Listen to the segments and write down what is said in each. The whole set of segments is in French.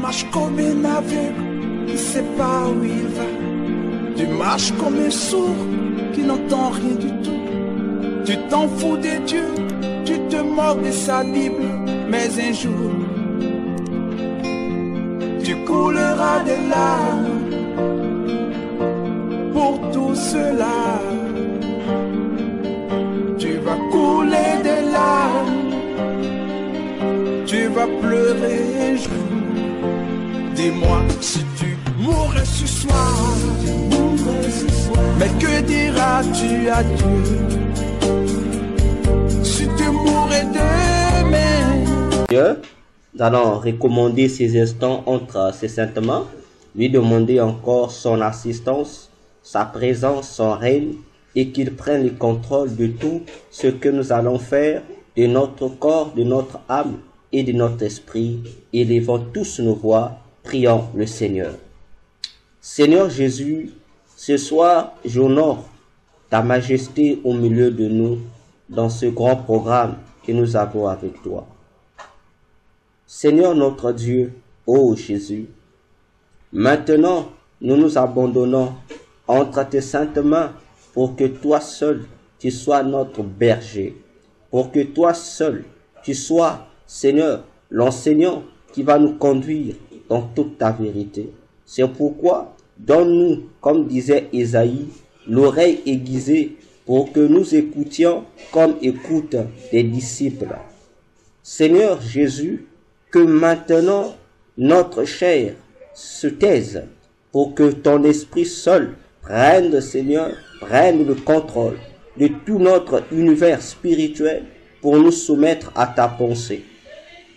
marches comme un aveugle qui ne sait pas où il va. Tu marches comme un sourd qui n'entend rien du tout. Tu t'en fous de Dieu, tu te moques de sa Bible. Mais un jour, tu couleras des larmes pour tout cela. Tu vas couler des larmes, tu vas pleurer un jour. Dis-moi si tu mourrais ce soir, mais que diras-tu à Dieu si tu mourrais demain? Nous allons recommander ces instants entre ses saintes mains, lui demander encore son assistance, sa présence, son règne, et qu'il prenne le contrôle de tout ce que nous allons faire, de notre corps, de notre âme et de notre esprit. Élevons tous nos voix, prions le Seigneur. Seigneur Jésus, ce soir, j'honore ta majesté au milieu de nous dans ce grand programme que nous avons avec toi. Seigneur notre Dieu, ô Jésus, maintenant nous nous abandonnons entre tes saintes mains pour que toi seul tu sois notre berger, pour que toi seul tu sois, Seigneur, l'enseignant qui va nous conduire dans toute ta vérité. C'est pourquoi donne-nous, comme disait Ésaïe, l'oreille aiguisée pour que nous écoutions comme écoutent tes disciples. Seigneur Jésus, que maintenant notre chair se taise pour que ton esprit seul prenne, Seigneur, prenne le contrôle de tout notre univers spirituel pour nous soumettre à ta pensée.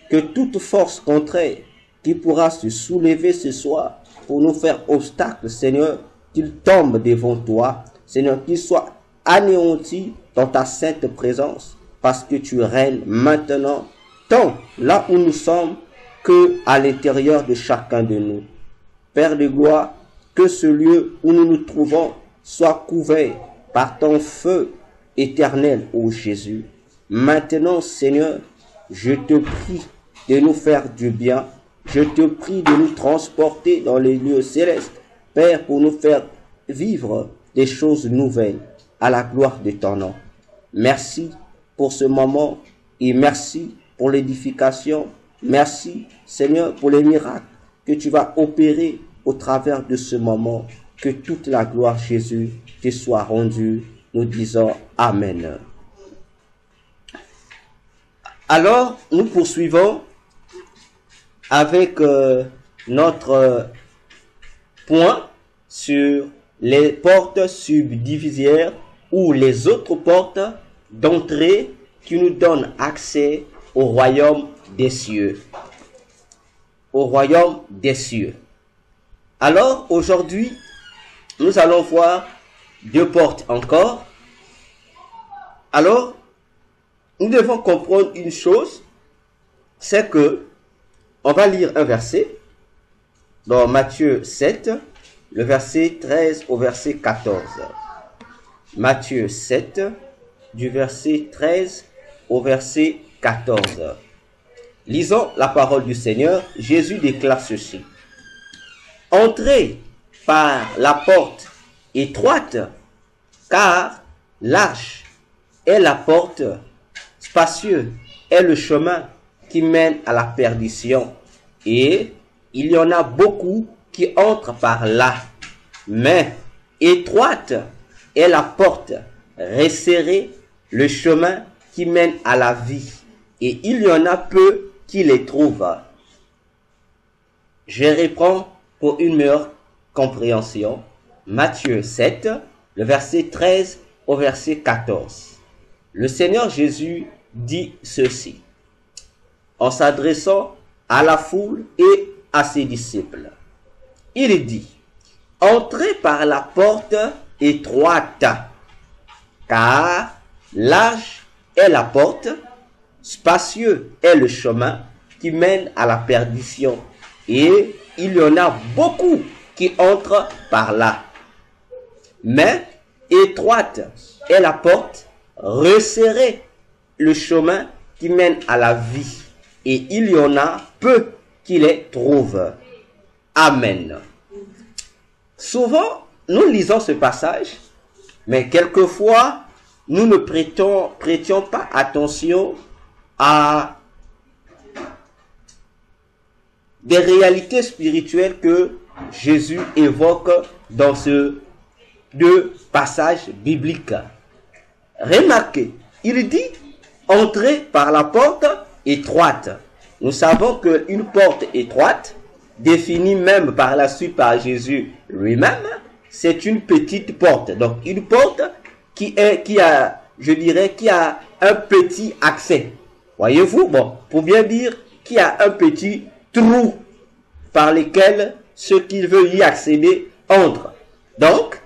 Que toute force contraire qui pourra se soulever ce soir pour nous faire obstacle, Seigneur, qu'il tombe devant toi, Seigneur, qu'il soit anéanti dans ta sainte présence, parce que tu règnes maintenant, tant là où nous sommes que à l'intérieur de chacun de nous. Père de gloire, que ce lieu où nous nous trouvons soit couvert par ton feu éternel, ô Jésus. Maintenant, Seigneur, je te prie de nous faire du bien. Je te prie de nous transporter dans les lieux célestes, Père, pour nous faire vivre des choses nouvelles à la gloire de ton nom. Merci pour ce moment et merci pour l'édification. Merci, Seigneur, pour les miracles que tu vas opérer au travers de ce moment. Que toute la gloire, Jésus, te soit rendue. Nous disons Amen. Alors, nous poursuivons avec notre point sur les portes subdivisaires ou les autres portes d'entrée qui nous donnent accès au royaume des cieux. Au royaume des cieux. Alors, aujourd'hui, nous allons voir deux portes encore. Alors, nous devons comprendre une chose, c'est que on va lire un verset dans Matthieu 7, le verset 13 au verset 14. Matthieu 7, du verset 13 au verset 14. Lisons la parole du Seigneur. Jésus déclare ceci. Entrez par la porte étroite, car large est la porte, spacieux est le chemin qui mène à la perdition, et il y en a beaucoup qui entrent par là. Mais étroite est la porte, resserré le chemin qui mène à la vie, et il y en a peu qui les trouvent. Je reprends pour une meilleure compréhension. Matthieu 7, le verset 13 au verset 14. Le Seigneur Jésus dit ceci, en s'adressant à la foule et à ses disciples. Il dit, entrez par la porte étroite, car large est la porte, spacieux est le chemin qui mène à la perdition, et il y en a beaucoup qui entrent par là. Mais étroite est la porte, resserré le chemin qui mène à la vie, et il y en a peu qui les trouve. Amen. Souvent, nous lisons ce passage, mais quelquefois, nous ne prêtions pas attention à des réalités spirituelles que Jésus évoque dans ce deux passages bibliques. Remarquez, il dit « Entrez par la porte étroite ». Nous savons qu'une porte étroite, définie même par la suite par Jésus lui-même, c'est une petite porte. Donc une porte qui a un petit accès. Voyez-vous, bon, pour bien dire, qui a un petit trou par lequel ceux qui veulent y accéder entrent. Donc,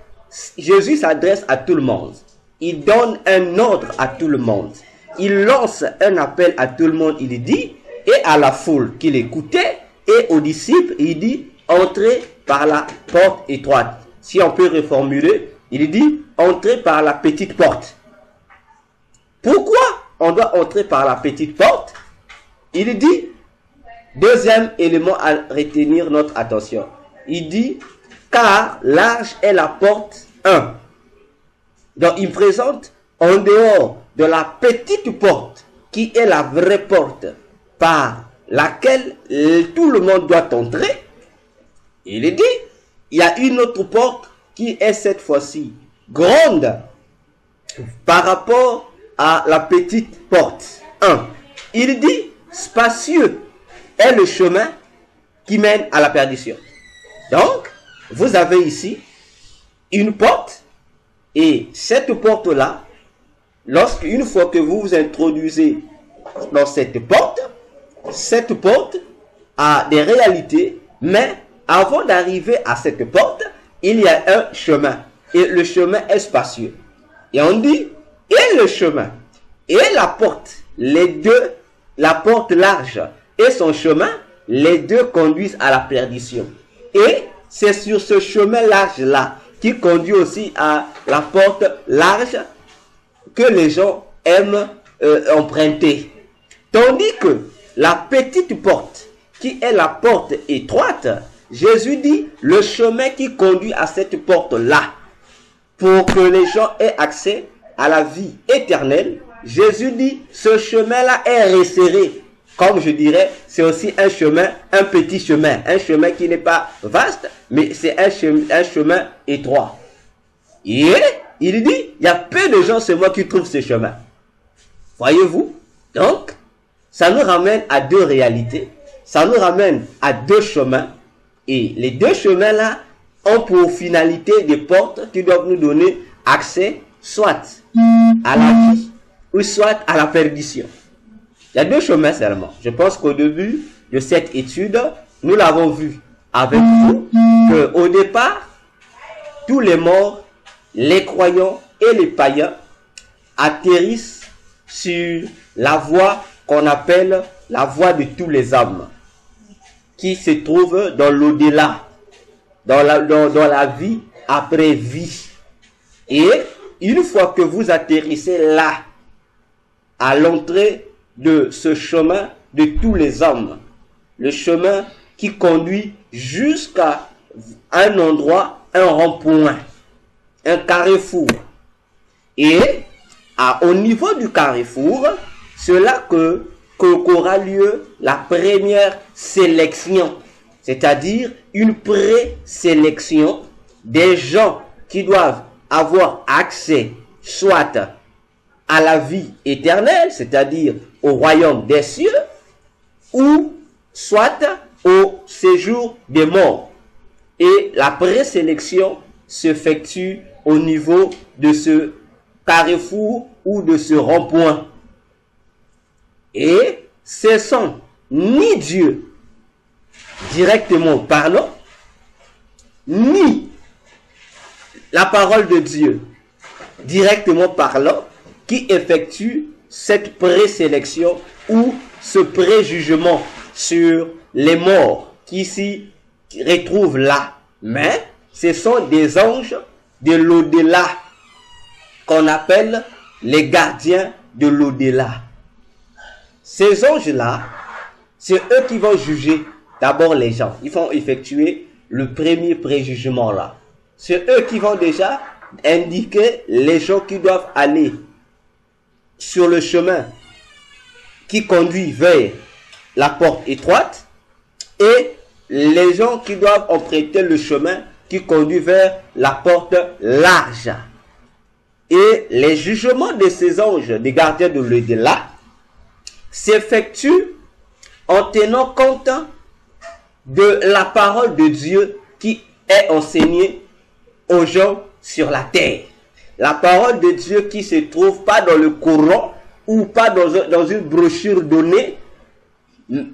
Jésus s'adresse à tout le monde. Il donne un ordre à tout le monde. Il lance un appel à tout le monde. Il dit, et à la foule qui l'écoutait, et aux disciples, il dit, entrez par la porte étroite. Si on peut reformuler, il dit, entrez par la petite porte. Pourquoi on doit entrer par la petite porte? Il dit, deuxième élément à retenir notre attention. Il dit, car large est la porte 1. Donc il présente en dehors de la petite porte, qui est la vraie porte, par laquelle tout le monde doit entrer. Il dit, il y a une autre porte qui est cette fois-ci grande par rapport à la petite porte 1. Il dit, spacieux est le chemin qui mène à la perdition. Donc, vous avez ici une porte, et cette porte-là, une fois que vous vous introduisez dans cette porte a des réalités, mais avant d'arriver à cette porte, il y a un chemin, et le chemin est spacieux. Et on dit, et le chemin, et la porte, les deux, la porte large et son chemin, les deux conduisent à la perdition. Et c'est sur ce chemin large-là, qui conduit aussi à la porte large, que les gens aiment emprunter. Tandis que la petite porte, qui est la porte étroite, Jésus dit, le chemin qui conduit à cette porte-là, pour que les gens aient accès à la vie éternelle, Jésus dit, ce chemin-là est resserré. Comme je dirais, c'est aussi un chemin, un petit chemin. Un chemin qui n'est pas vaste, mais c'est un chemin étroit. Et il dit, il y a peu de gens seulement qui trouvent ce chemin. Voyez-vous? Donc, ça nous ramène à deux réalités. Ça nous ramène à deux chemins. Et les deux chemins-là ont pour finalité des portes qui doivent nous donner accès soit à la vie ou soit à la perdition. Il y a deux chemins seulement. Je pense qu'au début de cette étude, nous l'avons vu avec vous, qu'au départ, tous les morts, les croyants et les païens atterrissent sur la voie qu'on appelle la voie de tous les hommes, qui se trouve dans l'au-delà, dans la vie après vie. Et une fois que vous atterrissez là, à l'entrée de ce chemin de tous les hommes, le chemin qui conduit jusqu'à un endroit, un rond-point, un carrefour. Et au niveau du carrefour, c'est là qu'aura lieu la première sélection, c'est-à-dire une présélection des gens qui doivent avoir accès soit à la vie éternelle, c'est-à-dire au royaume des cieux, ou soit au séjour des morts. Et la présélection s'effectue au niveau de ce carrefour ou de ce rond-point. Et ce sont ni Dieu, directement parlant, ni la parole de Dieu, directement parlant, qui effectue cette présélection ou ce préjugement sur les morts qui s'y retrouvent là. Mais ce sont des anges de l'au-delà qu'on appelle les gardiens de l'au-delà. Ces anges-là, c'est eux qui vont juger d'abord les gens. Ils vont effectuer le premier préjugement là. C'est eux qui vont déjà indiquer les gens qui doivent aller sur le chemin qui conduit vers la porte étroite et les gens qui doivent emprunter le chemin qui conduit vers la porte large. Et les jugements de ces anges, des gardiens de l'au-delà, s'effectuent en tenant compte de la parole de Dieu qui est enseignée aux gens sur la terre. La parole de Dieu qui se trouve pas dans le Coran ou pas dans une brochure donnée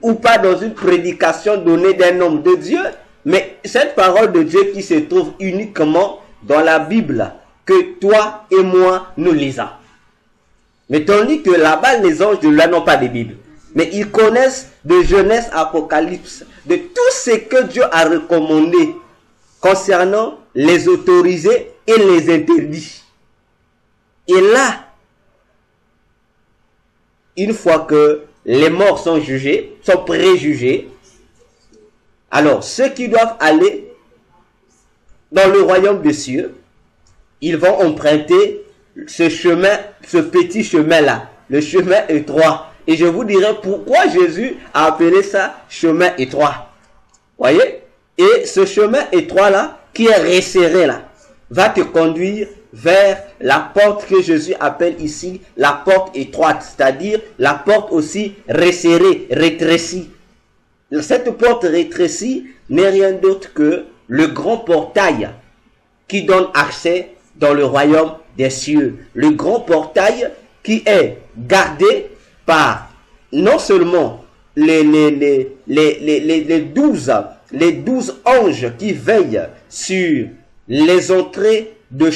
ou pas dans une prédication donnée d'un homme de Dieu, mais cette parole de Dieu qui se trouve uniquement dans la Bible que toi et moi nous lisons. Mais tandis que là-bas les anges de là n'ont pas de Bible, mais ils connaissent de Genèse, Apocalypse, de tout ce que Dieu a recommandé concernant les autorisés et les interdits. Et là, une fois que les morts sont jugés, sont préjugés, alors ceux qui doivent aller dans le royaume des cieux, ils vont emprunter ce chemin, ce petit chemin-là, le chemin étroit. Et je vous dirai pourquoi Jésus a appelé ça chemin étroit. Voyez? Et ce chemin étroit-là, qui est resserré là, va te conduire vers la porte que Jésus appelle ici la porte étroite, c'est-à-dire la porte aussi resserrée, rétrécie. Cette porte rétrécie n'est rien d'autre que le grand portail qui donne accès dans le royaume des cieux. Le grand portail qui est gardé par non seulement les 12 anges qui veillent sur les entrées de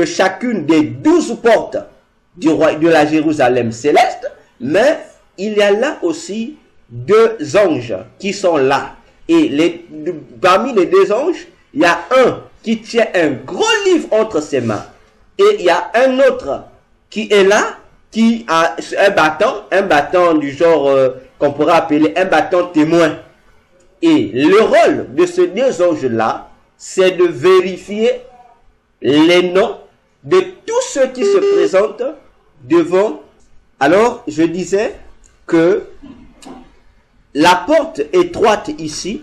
chacune des 12 portes de la Jérusalem céleste, mais il y a là aussi 2 anges qui sont là. Et parmi les 2 anges, il y a un qui tient un gros livre entre ses mains. Et il y a un autre qui est là, qui a un bâton du genre qu'on pourrait appeler un bâton témoin. Et le rôle de ces 2 anges-là, c'est de vérifier les noms de tous ceux qui se présentent devant. Alors, je disais que la porte étroite ici,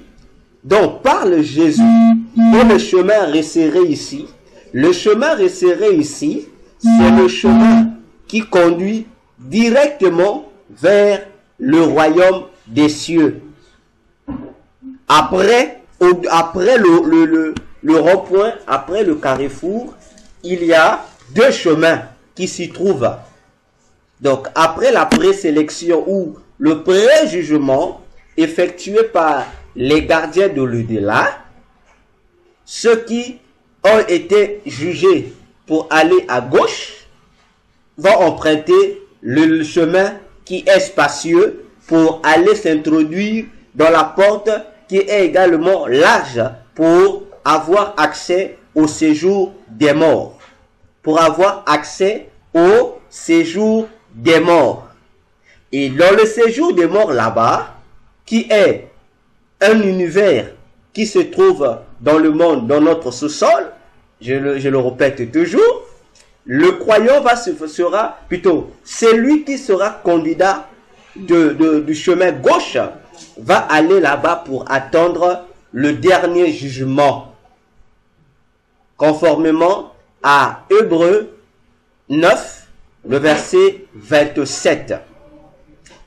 dont parle Jésus, et le chemin resserré ici, le chemin resserré ici, c'est le chemin qui conduit directement vers le royaume des cieux. Après le rond-point, après le carrefour, il y a 2 chemins qui s'y trouvent. Donc, après la présélection ou le préjugement effectué par les gardiens de l'au-delà, ceux qui ont été jugés pour aller à gauche vont emprunter le chemin qui est spacieux pour aller s'introduire dans la porte qui est également large pour avoir accès au séjour des morts. Pour avoir accès au séjour des morts. Et dans le séjour des morts là-bas, qui est un univers qui se trouve dans le monde, dans notre sous-sol, je le répète toujours, le croyant sera plutôt celui qui sera candidat du chemin gauche va aller là-bas pour attendre le dernier jugement. Conformément à Hébreux 9, le verset 27.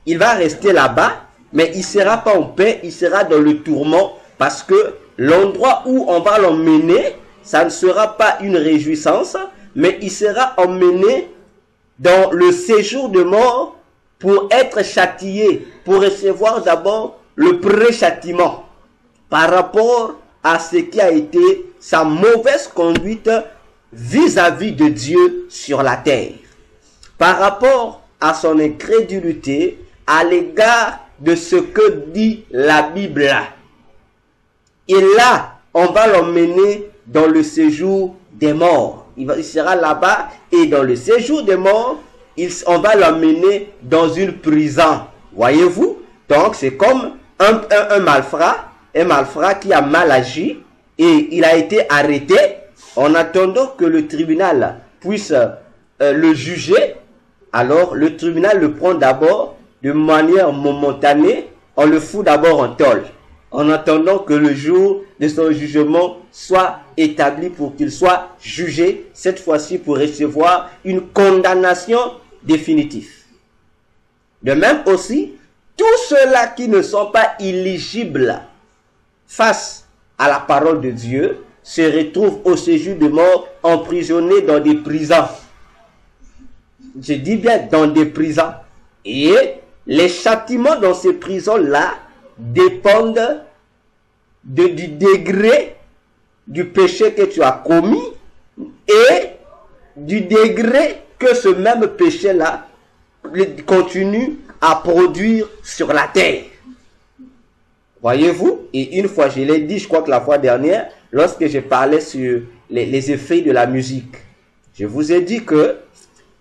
Il va rester là-bas, mais il ne sera pas en paix, il sera dans le tourment, parce que l'endroit où on va l'emmener, ça ne sera pas une réjouissance, mais il sera emmené dans le séjour de mort pour être châtié, pour recevoir d'abord le pré-châtiment par rapport à ce qui a été sa mauvaise conduite vis-à-vis de Dieu sur la terre, par rapport à son incrédulité à l'égard de ce que dit la Bible. Et là, on va l'emmener dans le séjour des morts. Il sera là-bas et dans le séjour des morts, on va l'emmener dans une prison. Voyez-vous? Donc, c'est comme un malfrat qui a mal agi et il a été arrêté en attendant que le tribunal puisse le juger. Alors le tribunal le prend d'abord de manière momentanée, on le fout d'abord en tôle, en attendant que le jour de son jugement soit établi pour qu'il soit jugé, cette fois-ci pour recevoir une condamnation définitive. De même aussi, tous ceux-là qui ne sont pas éligibles face à la parole de Dieu se retrouvent au séjour de mort, emprisonnés dans des prisons. Je dis bien dans des prisons. Et les châtiments dans ces prisons-là dépendent du degré du péché que tu as commis et du degré que ce même péché-là continue à produire sur la terre. Voyez-vous? Et une fois, je l'ai dit, je crois que la fois dernière, lorsque je parlais sur les effets de la musique, je vous ai dit que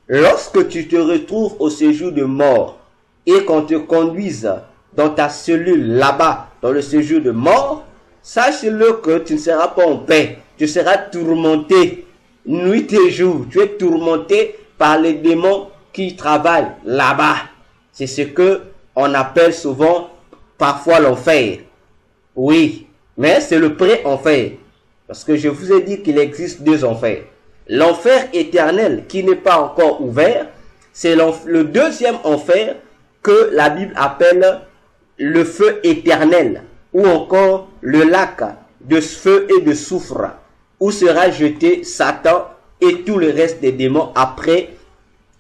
lorsque tu te retrouves au séjour de mort et qu'on te conduise dans ta cellule là-bas, dans le séjour de mort, sache-le que tu ne seras pas en paix. Tu seras tourmenté nuit et jour. Tu es tourmenté par les démons qui travaillent là-bas. C'est ce que on appelle souvent parfois l'enfer. Oui, mais c'est le pré-enfer. Parce que je vous ai dit qu'il existe deux enfers. L'enfer éternel qui n'est pas encore ouvert, c'est le deuxième enfer que la Bible appelle le feu éternel, ou encore le lac de feu et de soufre, où sera jeté Satan et tout le reste des démons après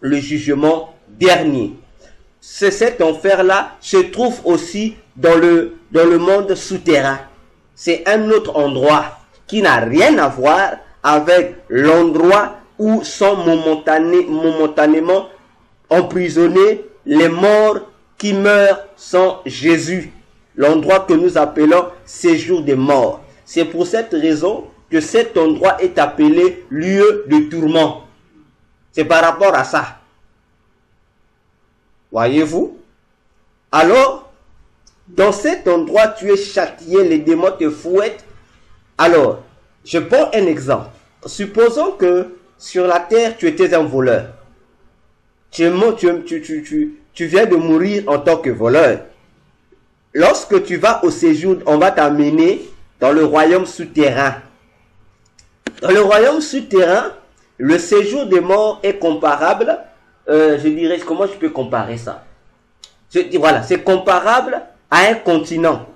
le jugement dernier. Cet enfer-là se trouve aussi dans le monde souterrain. C'est un autre endroit qui n'a rien à voir avec l'endroit où sont momentanément emprisonnés les morts qui meurent sans Jésus. L'endroit que nous appelons séjour des morts. C'est pour cette raison que cet endroit est appelé lieu de tourment. C'est par rapport à ça. Voyez-vous? Alors, dans cet endroit, tu es châtié, les démons te fouettent. Alors, je prends un exemple. Supposons que sur la terre, tu étais un voleur. Tu viens de mourir en tant que voleur. Lorsque tu vas au séjour, on va t'amener dans le royaume souterrain. Dans le royaume souterrain, le séjour des morts est comparable. Je dirais, comment je peux comparer ça? Voilà, c'est comparable à un continent.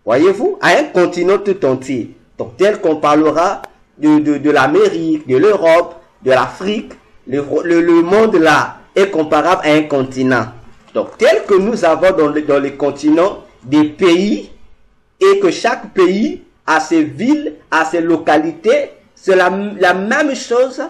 Voyez-vous? À un continent tout entier. Donc, tel qu'on parlera de l'Amérique, de l'Europe, de l'Afrique, le monde là est comparable à un continent. Donc, tel que nous avons dans les continents des pays, et que chaque pays a ses villes, a ses localités, c'est la même chose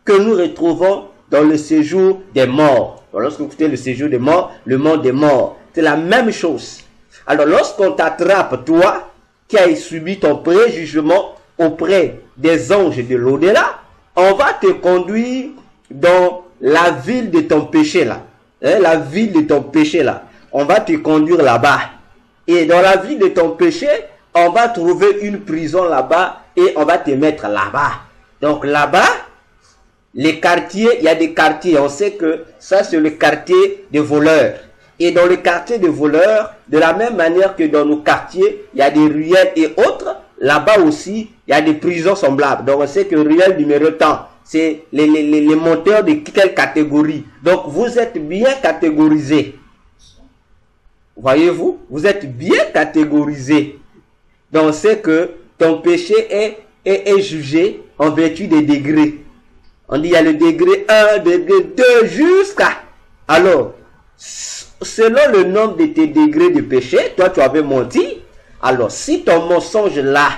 que nous retrouvons dans le séjour des morts. Donc, lorsque vous écoutez le séjour des morts, le monde des morts, c'est la même chose. Alors, lorsqu'on t'attrape, toi, qui as subi ton préjugement auprès des anges de l'au-delà, on va te conduire dans la ville de ton péché là. La ville de ton péché là. On va te conduire là-bas. Et dans la ville de ton péché, on va trouver une prison là-bas et on va te mettre là-bas. Donc là-bas, les quartiers, il y a des quartiers. On sait que ça c'est le quartier des voleurs. Et dans le quartier des voleurs, de la même manière que dans nos quartiers, il y a des ruelles et autres, là-bas aussi, il y a des prisons semblables. Donc on sait que ruelle numéro temps, c'est les monteurs de quelle catégorie. Donc vous êtes bien catégorisés. Voyez-vous, vous êtes bien catégorisés. Donc on sait que ton péché est jugé en vertu des degrés. On dit il y a le degré 1, degré 2 jusqu'à... Alors, selon le nombre de tes degrés de péché, toi tu avais menti. Alors si ton mensonge là,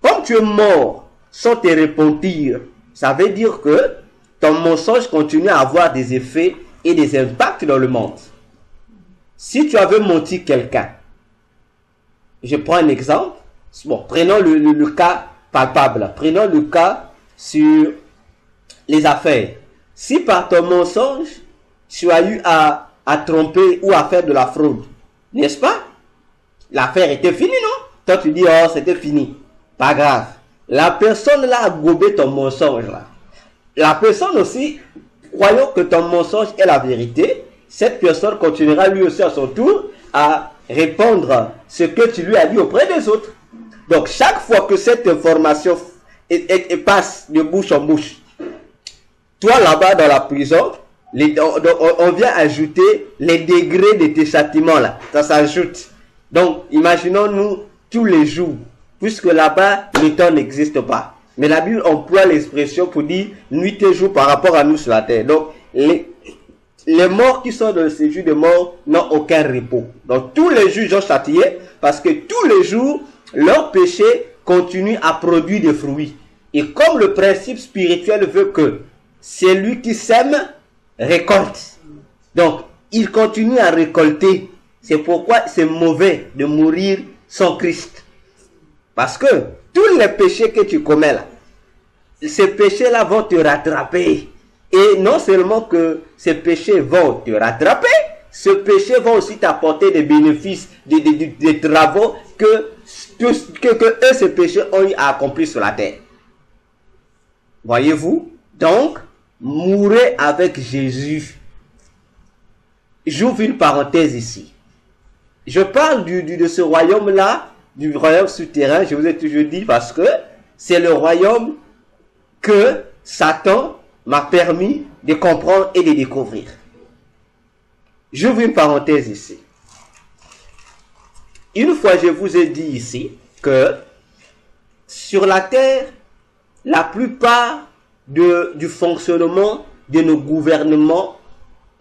comme tu es mort sans te repentir, ça veut dire que ton mensonge continue à avoir des effets et des impacts dans le monde. Si tu avais menti quelqu'un, je prends un exemple. Bon, prenons le cas palpable. Prenons le cas sur les affaires. Si par ton mensonge, tu as eu à tromper ou à faire de la fraude, n'est-ce pas? l'affaire était finie, non? Toi, tu dis, oh, c'était fini. Pas grave. La personne là a gobé ton mensonge là. La personne aussi, croyant que ton mensonge est la vérité, cette personne continuera lui aussi à son tour à répandre ce que tu lui as dit auprès des autres. Donc, chaque fois que cette information passe de bouche en bouche, toi là-bas dans la prison, on vient ajouter les degrés de tes châtiments là. Ça s'ajoute. Donc, imaginons-nous tous les jours, puisque là-bas, le temps n'existe pas. Mais la Bible emploie l'expression pour dire nuit et jour par rapport à nous sur la terre. Donc, les morts qui sont dans le séjour de mort n'ont aucun repos. Donc, tous les jours, ils sont châtiés parce que tous les jours, leur péché continue à produire des fruits. Et comme le principe spirituel veut que celui qui sème récolte. Donc, il continue à récolter. C'est pourquoi c'est mauvais de mourir sans Christ. Parce que tous les péchés que tu commets là, ces péchés-là vont te rattraper. Et non seulement que ces péchés vont te rattraper, ces péchés vont aussi t'apporter des bénéfices, des travaux que eux, ces péchés ont eu à accomplir sur la terre. Voyez-vous? Donc, mourrez avec Jésus. J'ouvre une parenthèse ici. Je parle de ce royaume-là, du royaume souterrain, je vous ai toujours dit, parce que c'est le royaume que Satan m'a permis de comprendre et de découvrir. J'ouvre une parenthèse ici. Une fois, je vous ai dit ici que sur la terre, la plupart du fonctionnement de nos gouvernements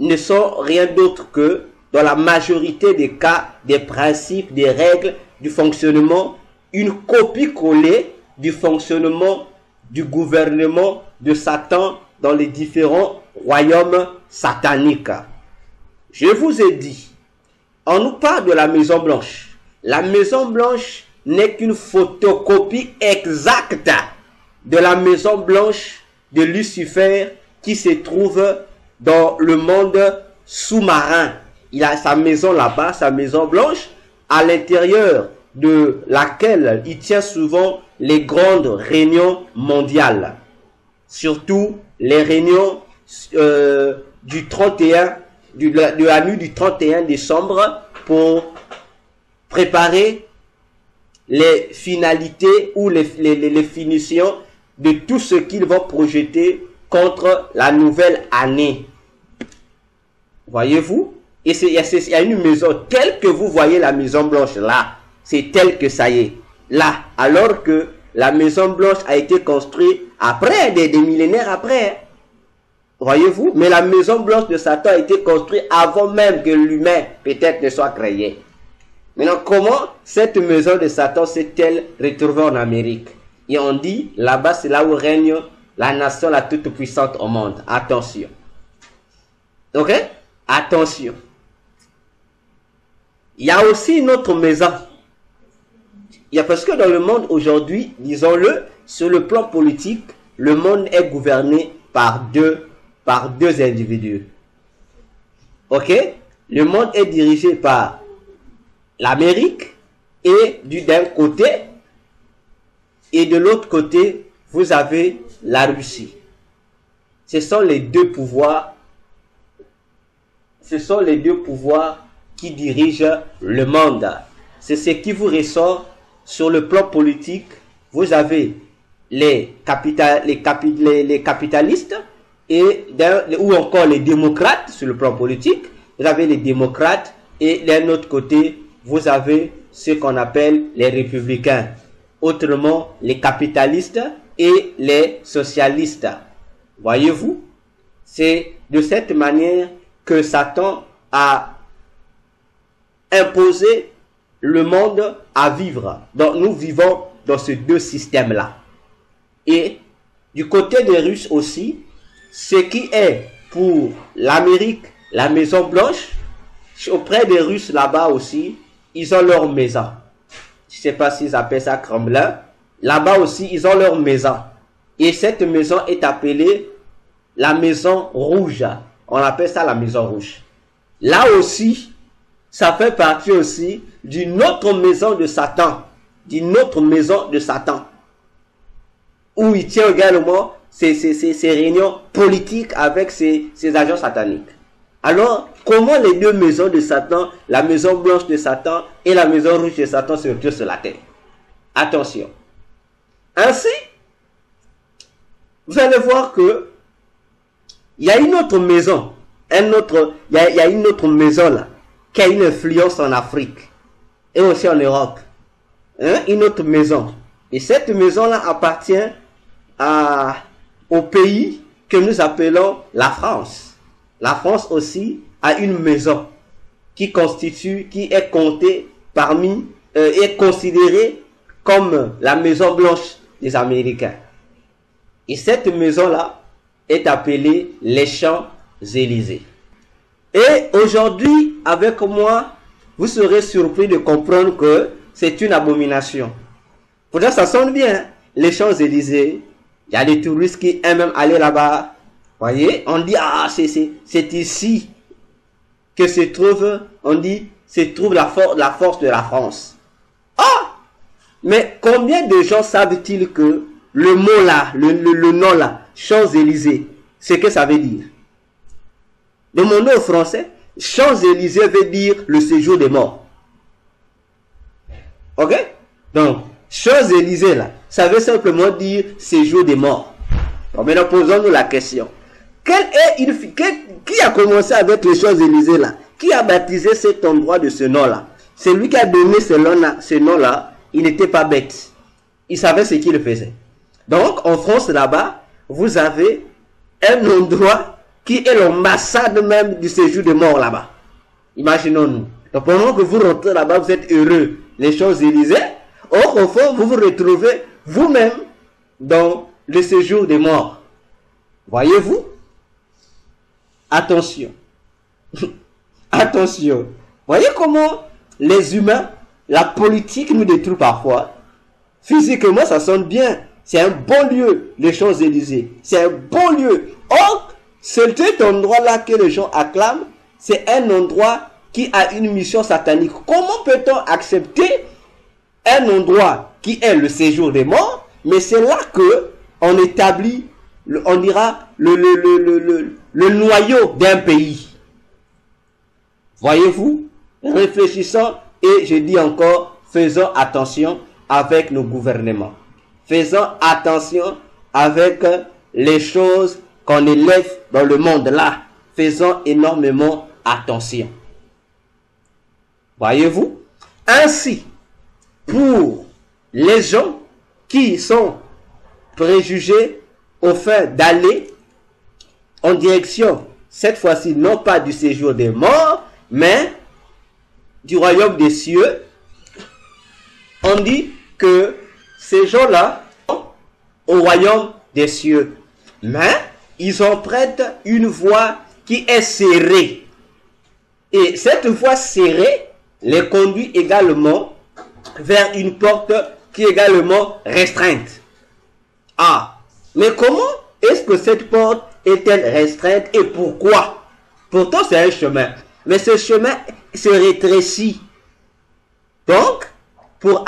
ne sont rien d'autre que, dans la majorité des cas, des principes, des règles du fonctionnement, une copie-collée du fonctionnement du gouvernement de Satan dans les différents royaumes sataniques. Je vous ai dit, on nous parle de la Maison Blanche. La Maison Blanche n'est qu'une photocopie exacte de la Maison Blanche de Lucifer qui se trouve dans le monde sous-marin. Il a sa maison là-bas, sa Maison Blanche, à l'intérieur de laquelle il tient souvent les grandes réunions mondiales. Surtout les réunions du 31, de la nuit du 31 décembre pour préparer les finalités ou les finitions de tout ce qu'ils vont projeter contre la nouvelle année. Voyez-vous? Et il y a une maison telle que vous voyez la Maison Blanche là. C'est tel que ça y est. Là, alors que la Maison Blanche a été construite après, des millénaires après. Voyez-vous? Mais la Maison Blanche de Satan a été construite avant même que l'humain peut-être ne soit créé. Maintenant, comment cette maison de Satan s'est-elle retrouvée en Amérique? Et on dit, là-bas, c'est là où règne la nation la toute puissante au monde. Attention. Ok? Attention. Il y a aussi une autre maison. Parce que dans le monde aujourd'hui, disons-le, sur le plan politique, le monde est gouverné par deux individus. Ok? Le monde est dirigé par l'Amérique et d'un côté, et de l'autre côté, vous avez la Russie. Ce sont les deux pouvoirs. Ce sont les deux pouvoirs qui dirigent le monde. C'est ce qui vous ressort sur le plan politique. Vous avez les capitalistes ou encore les démocrates sur le plan politique. Vous avez les démocrates et d'un autre côté, vous avez ce qu'on appelle les républicains. Autrement, les capitalistes et les socialistes. Voyez-vous? C'est de cette manière que Satan a imposé le monde à vivre. Donc nous vivons dans ces deux systèmes-là. Et du côté des Russes aussi, ce qui est pour l'Amérique, la Maison Blanche, auprès des Russes là-bas aussi, ils ont leur maison. Je ne sais pas s'ils appellent ça Kremlin. Là-bas aussi, ils ont leur maison. Et cette maison est appelée la Maison Rouge. On appelle ça la Maison Rouge. Là aussi, ça fait partie aussi d'une autre maison de Satan. D'une autre maison de Satan. Où il tient également ses réunions politiques avec ses agents sataniques. Alors, comment les deux maisons de Satan, la maison blanche de Satan et la maison rouge de Satan se retrouvent sur la terre? Attention. Ainsi, vous allez voir que il y a une autre maison, il y a une autre maison là, qui a une influence en Afrique et aussi en Europe. Une autre maison. Et cette maison-là appartient au pays que nous appelons la France. La France aussi a une maison qui est comptée parmi, est considérée comme la maison blanche des Américains. Et cette maison-là est appelée les Champs-Élysées. Et aujourd'hui, avec moi, vous serez surpris de comprendre que c'est une abomination. Pourtant, ça sonne bien. Les Champs-Élysées, il y a des touristes qui aiment même aller là-bas. Voyez, on dit, ah, c'est ici que se trouve, la force de la France. Ah! Mais combien de gens savent-ils que le mot là, le nom là, Champs-Élysées, c'est que ça veut dire? Demandez aux Français, Champs-Élysées veut dire le séjour des morts. Ok? Donc, Champs-Élysées là, ça veut simplement dire séjour des morts. Donc maintenant, posons-nous la question. Qui a commencé avec les Champs-Élysées là? Qui a baptisé cet endroit de ce nom-là? Celui qui a donné ce nom-là, il n'était pas bête. Il savait ce qu'il faisait. Donc, en France, là-bas, vous avez un endroit qui est l'ambassade même du séjour de mort là-bas. Imaginons-nous. Donc, pendant que vous rentrez là-bas, vous êtes heureux. Les Champs-Élysées. Or, au fond, vous vous retrouvez vous-même dans le séjour des morts. Voyez-vous? Attention. Attention. Voyez comment les humains, la politique nous détruit parfois. Physiquement, ça sonne bien. C'est un bon lieu, les Champs-Élysées. C'est un bon lieu. Or, cet endroit-là que les gens acclament, c'est un endroit qui a une mission satanique. Comment peut-on accepter un endroit qui est le séjour des morts, mais c'est là que on établit, on dira, le noyau d'un pays. Voyez-vous? Réfléchissons et je dis encore, faisons attention avec nos gouvernements. Faisons attention avec les choses qu'on élève dans le monde là. Faisons énormément attention. Voyez-vous? Ainsi, pour les gens qui sont préjugés au fait d'aller en direction, cette fois-ci, non pas du séjour des morts, mais du royaume des cieux, on dit que ces gens-là sont au royaume des cieux. Mais ils empruntent une voie qui est serrée. Et cette voie serrée les conduit également vers une porte qui est également restreinte. Ah, mais comment est-ce que cette porte est-elle restreinte et pourquoi? Pourtant c'est un chemin, mais ce chemin se rétrécit. Donc, pour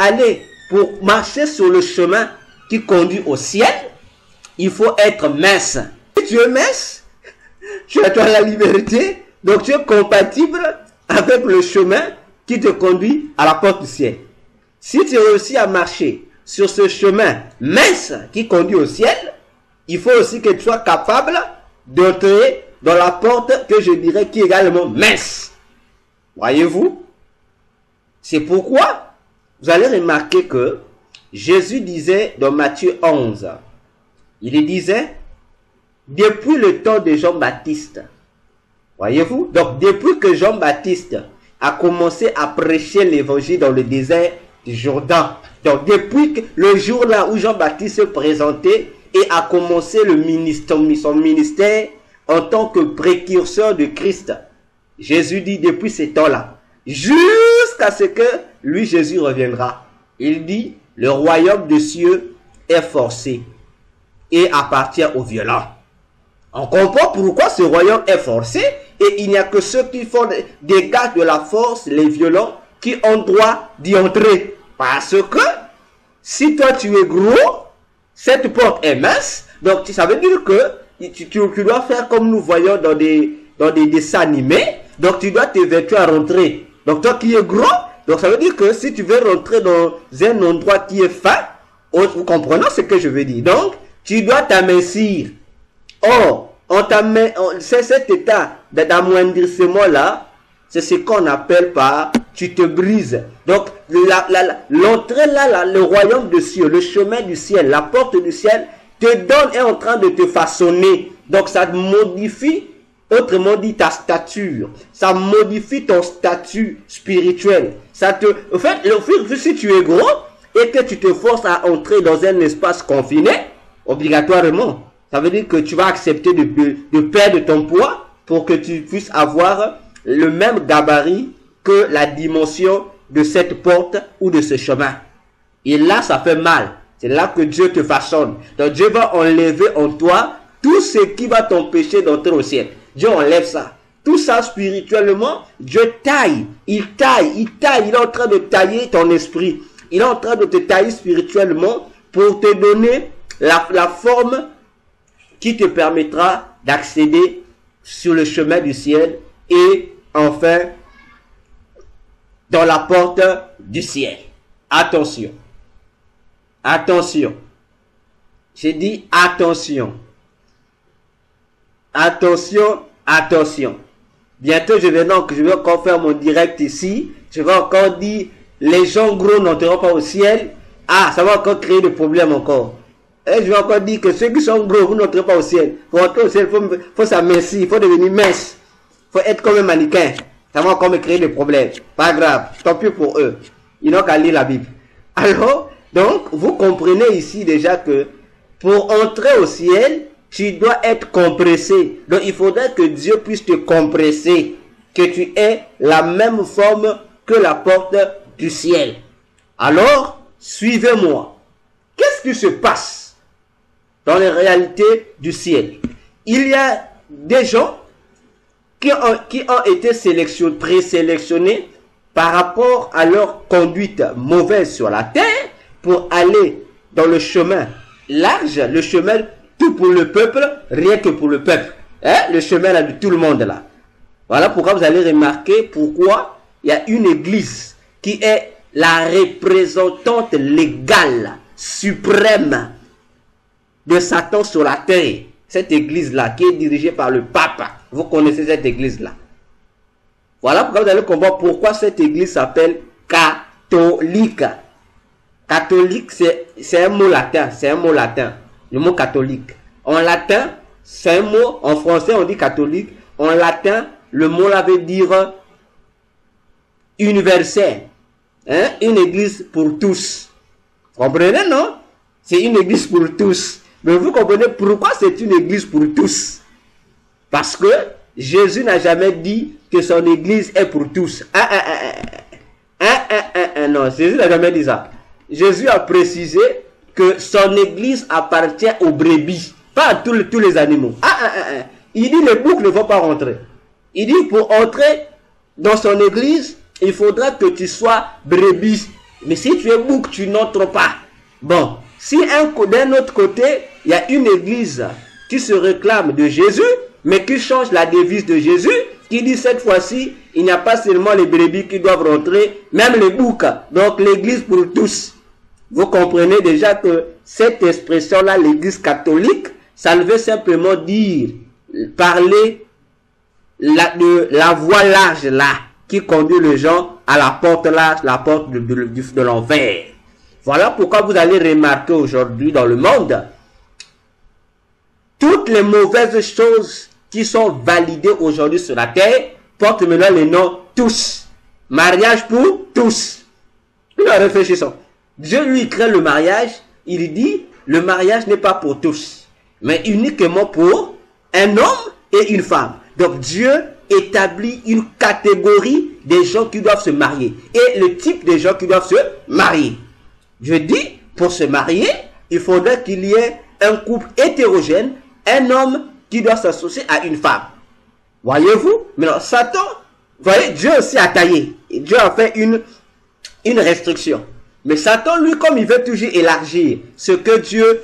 marcher sur le chemin qui conduit au ciel, il faut être mince. Si tu es mince, tu as la liberté, donc tu es compatible avec le chemin qui te conduit à la porte du ciel. Si tu réussis à marcher sur ce chemin mince qui conduit au ciel, il faut aussi que tu sois capable d'entrer dans la porte que je dirais qui est également mince. Voyez-vous? C'est pourquoi vous allez remarquer que Jésus disait dans Matthieu 11, il disait, depuis le temps de Jean-Baptiste, voyez-vous? Donc, depuis que Jean-Baptiste a commencé à prêcher l'évangile dans le désert du Jourdain, donc depuis le jour là où Jean-Baptiste se présentait et a commencé son ministère en tant que précurseur de Christ, Jésus dit depuis ce temps-là, jusqu'à ce que lui, Jésus, reviendra. Il dit, le royaume des cieux est forcé et appartient aux violents. On comprend pourquoi ce royaume est forcé et il n'y a que ceux qui font des gars de la force, les violents, qui ont droit d'y entrer. Parce que si toi tu es gros, cette porte est mince, donc ça veut dire que tu dois faire comme nous voyons dans des dessins animés. Donc tu dois t'évertuer à rentrer. Donc toi qui es gros, donc ça veut dire que si tu veux rentrer dans un endroit qui est fin, vous comprenez ce que je veux dire. Donc tu dois t'amincir. Or, c'est cet état d'amoindrissement là, c'est ce qu'on appelle par tu te brises. Donc l'entrée là, le royaume de cieux, le chemin du ciel, la porte du ciel te donne, est en train de te façonner. Donc ça modifie, autrement dit, ta stature. Ça modifie ton statut spirituel. En fait, si tu es gros et que tu te forces à entrer dans un espace confiné, obligatoirement, ça veut dire que tu vas accepter de perdre ton poids pour que tu puisses avoir le même gabarit que la dimension de cette porte ou de ce chemin. Et là, ça fait mal. C'est là que Dieu te façonne. Donc Dieu va enlever en toi tout ce qui va t'empêcher d'entrer au ciel. Dieu enlève ça. Tout ça spirituellement, Dieu taille. Il est en train de tailler ton esprit. Il est en train de te tailler spirituellement pour te donner la forme qui te permettra d'accéder sur le chemin du ciel et enfin dans la porte du ciel. Attention. Attention. J'ai dit attention. Attention, attention. Bientôt, je vais encore faire mon direct ici. Je vais encore dire, les gens gros n'entreront pas au ciel. Ah, ça va encore créer des problèmes encore. Et je vais encore dire que ceux qui sont gros, vous n'entrez pas au ciel. Pour entrer au ciel, faut s'amincir, il faut devenir mince. Il faut être comme un mannequin. Ça va encore me créer des problèmes. Pas grave, tant pis pour eux. Ils n'ont qu'à lire la Bible. Alors, donc, vous comprenez ici déjà que pour entrer au ciel, tu dois être compressé. Donc, il faudrait que Dieu puisse te compresser. Que tu aies la même forme que la porte du ciel. Alors, suivez-moi. Qu'est-ce qui se passe dans les réalités du ciel? Il y a des gens qui ont été présélectionnés par rapport à leur conduite mauvaise sur la terre pour aller dans le chemin large, le chemin tout pour le peuple, rien que pour le peuple. Hein? Le chemin là de tout le monde là. Voilà pourquoi vous allez remarquer pourquoi il y a une église qui est la représentante légale, suprême de Satan sur la terre. Cette église-là qui est dirigée par le pape. Vous connaissez cette église-là. Voilà pourquoi vous allez comprendre pourquoi cette église s'appelle catholique. Catholique, c'est un mot latin. C'est un mot latin. Le mot catholique. En latin, c'est un mot. En français, on dit catholique. En latin, le mot là veut dire universel. Hein? Une église pour tous. Vous comprenez, non? C'est une église pour tous. Mais vous comprenez pourquoi c'est une église pour tous? Parce que Jésus n'a jamais dit que son église est pour tous. Non, Jésus n'a jamais dit ça. Jésus a précisé que son église appartient aux brebis, pas à tous les animaux. Il dit les boucs ne vont pas rentrer. Il dit pour entrer dans son église, il faudra que tu sois brebis. Mais si tu es bouc, tu n'entres pas. Bon, si d'un autre côté, il y a une église qui se réclame de Jésus, mais qui change la devise de Jésus, qui dit cette fois-ci, il n'y a pas seulement les brebis qui doivent rentrer, même les boucs. Donc l'église pour tous. Vous comprenez déjà que cette expression-là, l'église catholique, ça veut simplement dire, parler de la voie large là, qui conduit les gens à la porte large, la porte de l'enfer. Voilà pourquoi vous allez remarquer aujourd'hui dans le monde, toutes les mauvaises choses qui sont validées aujourd'hui sur la terre portent maintenant le nom tous. Mariage pour tous. Nous réfléchissons. Dieu lui crée le mariage, il dit le mariage n'est pas pour tous, mais uniquement pour un homme et une femme. Donc Dieu établit une catégorie des gens qui doivent se marier et le type de gens qui doivent se marier. Je dis, pour se marier, il faudrait qu'il y ait un couple hétérogène, un homme qui doit s'associer à une femme. Voyez-vous? Maintenant, Satan, voyez, Dieu aussi a taillé. Dieu a fait une restriction. Mais Satan, lui, comme il veut toujours élargir ce que Dieu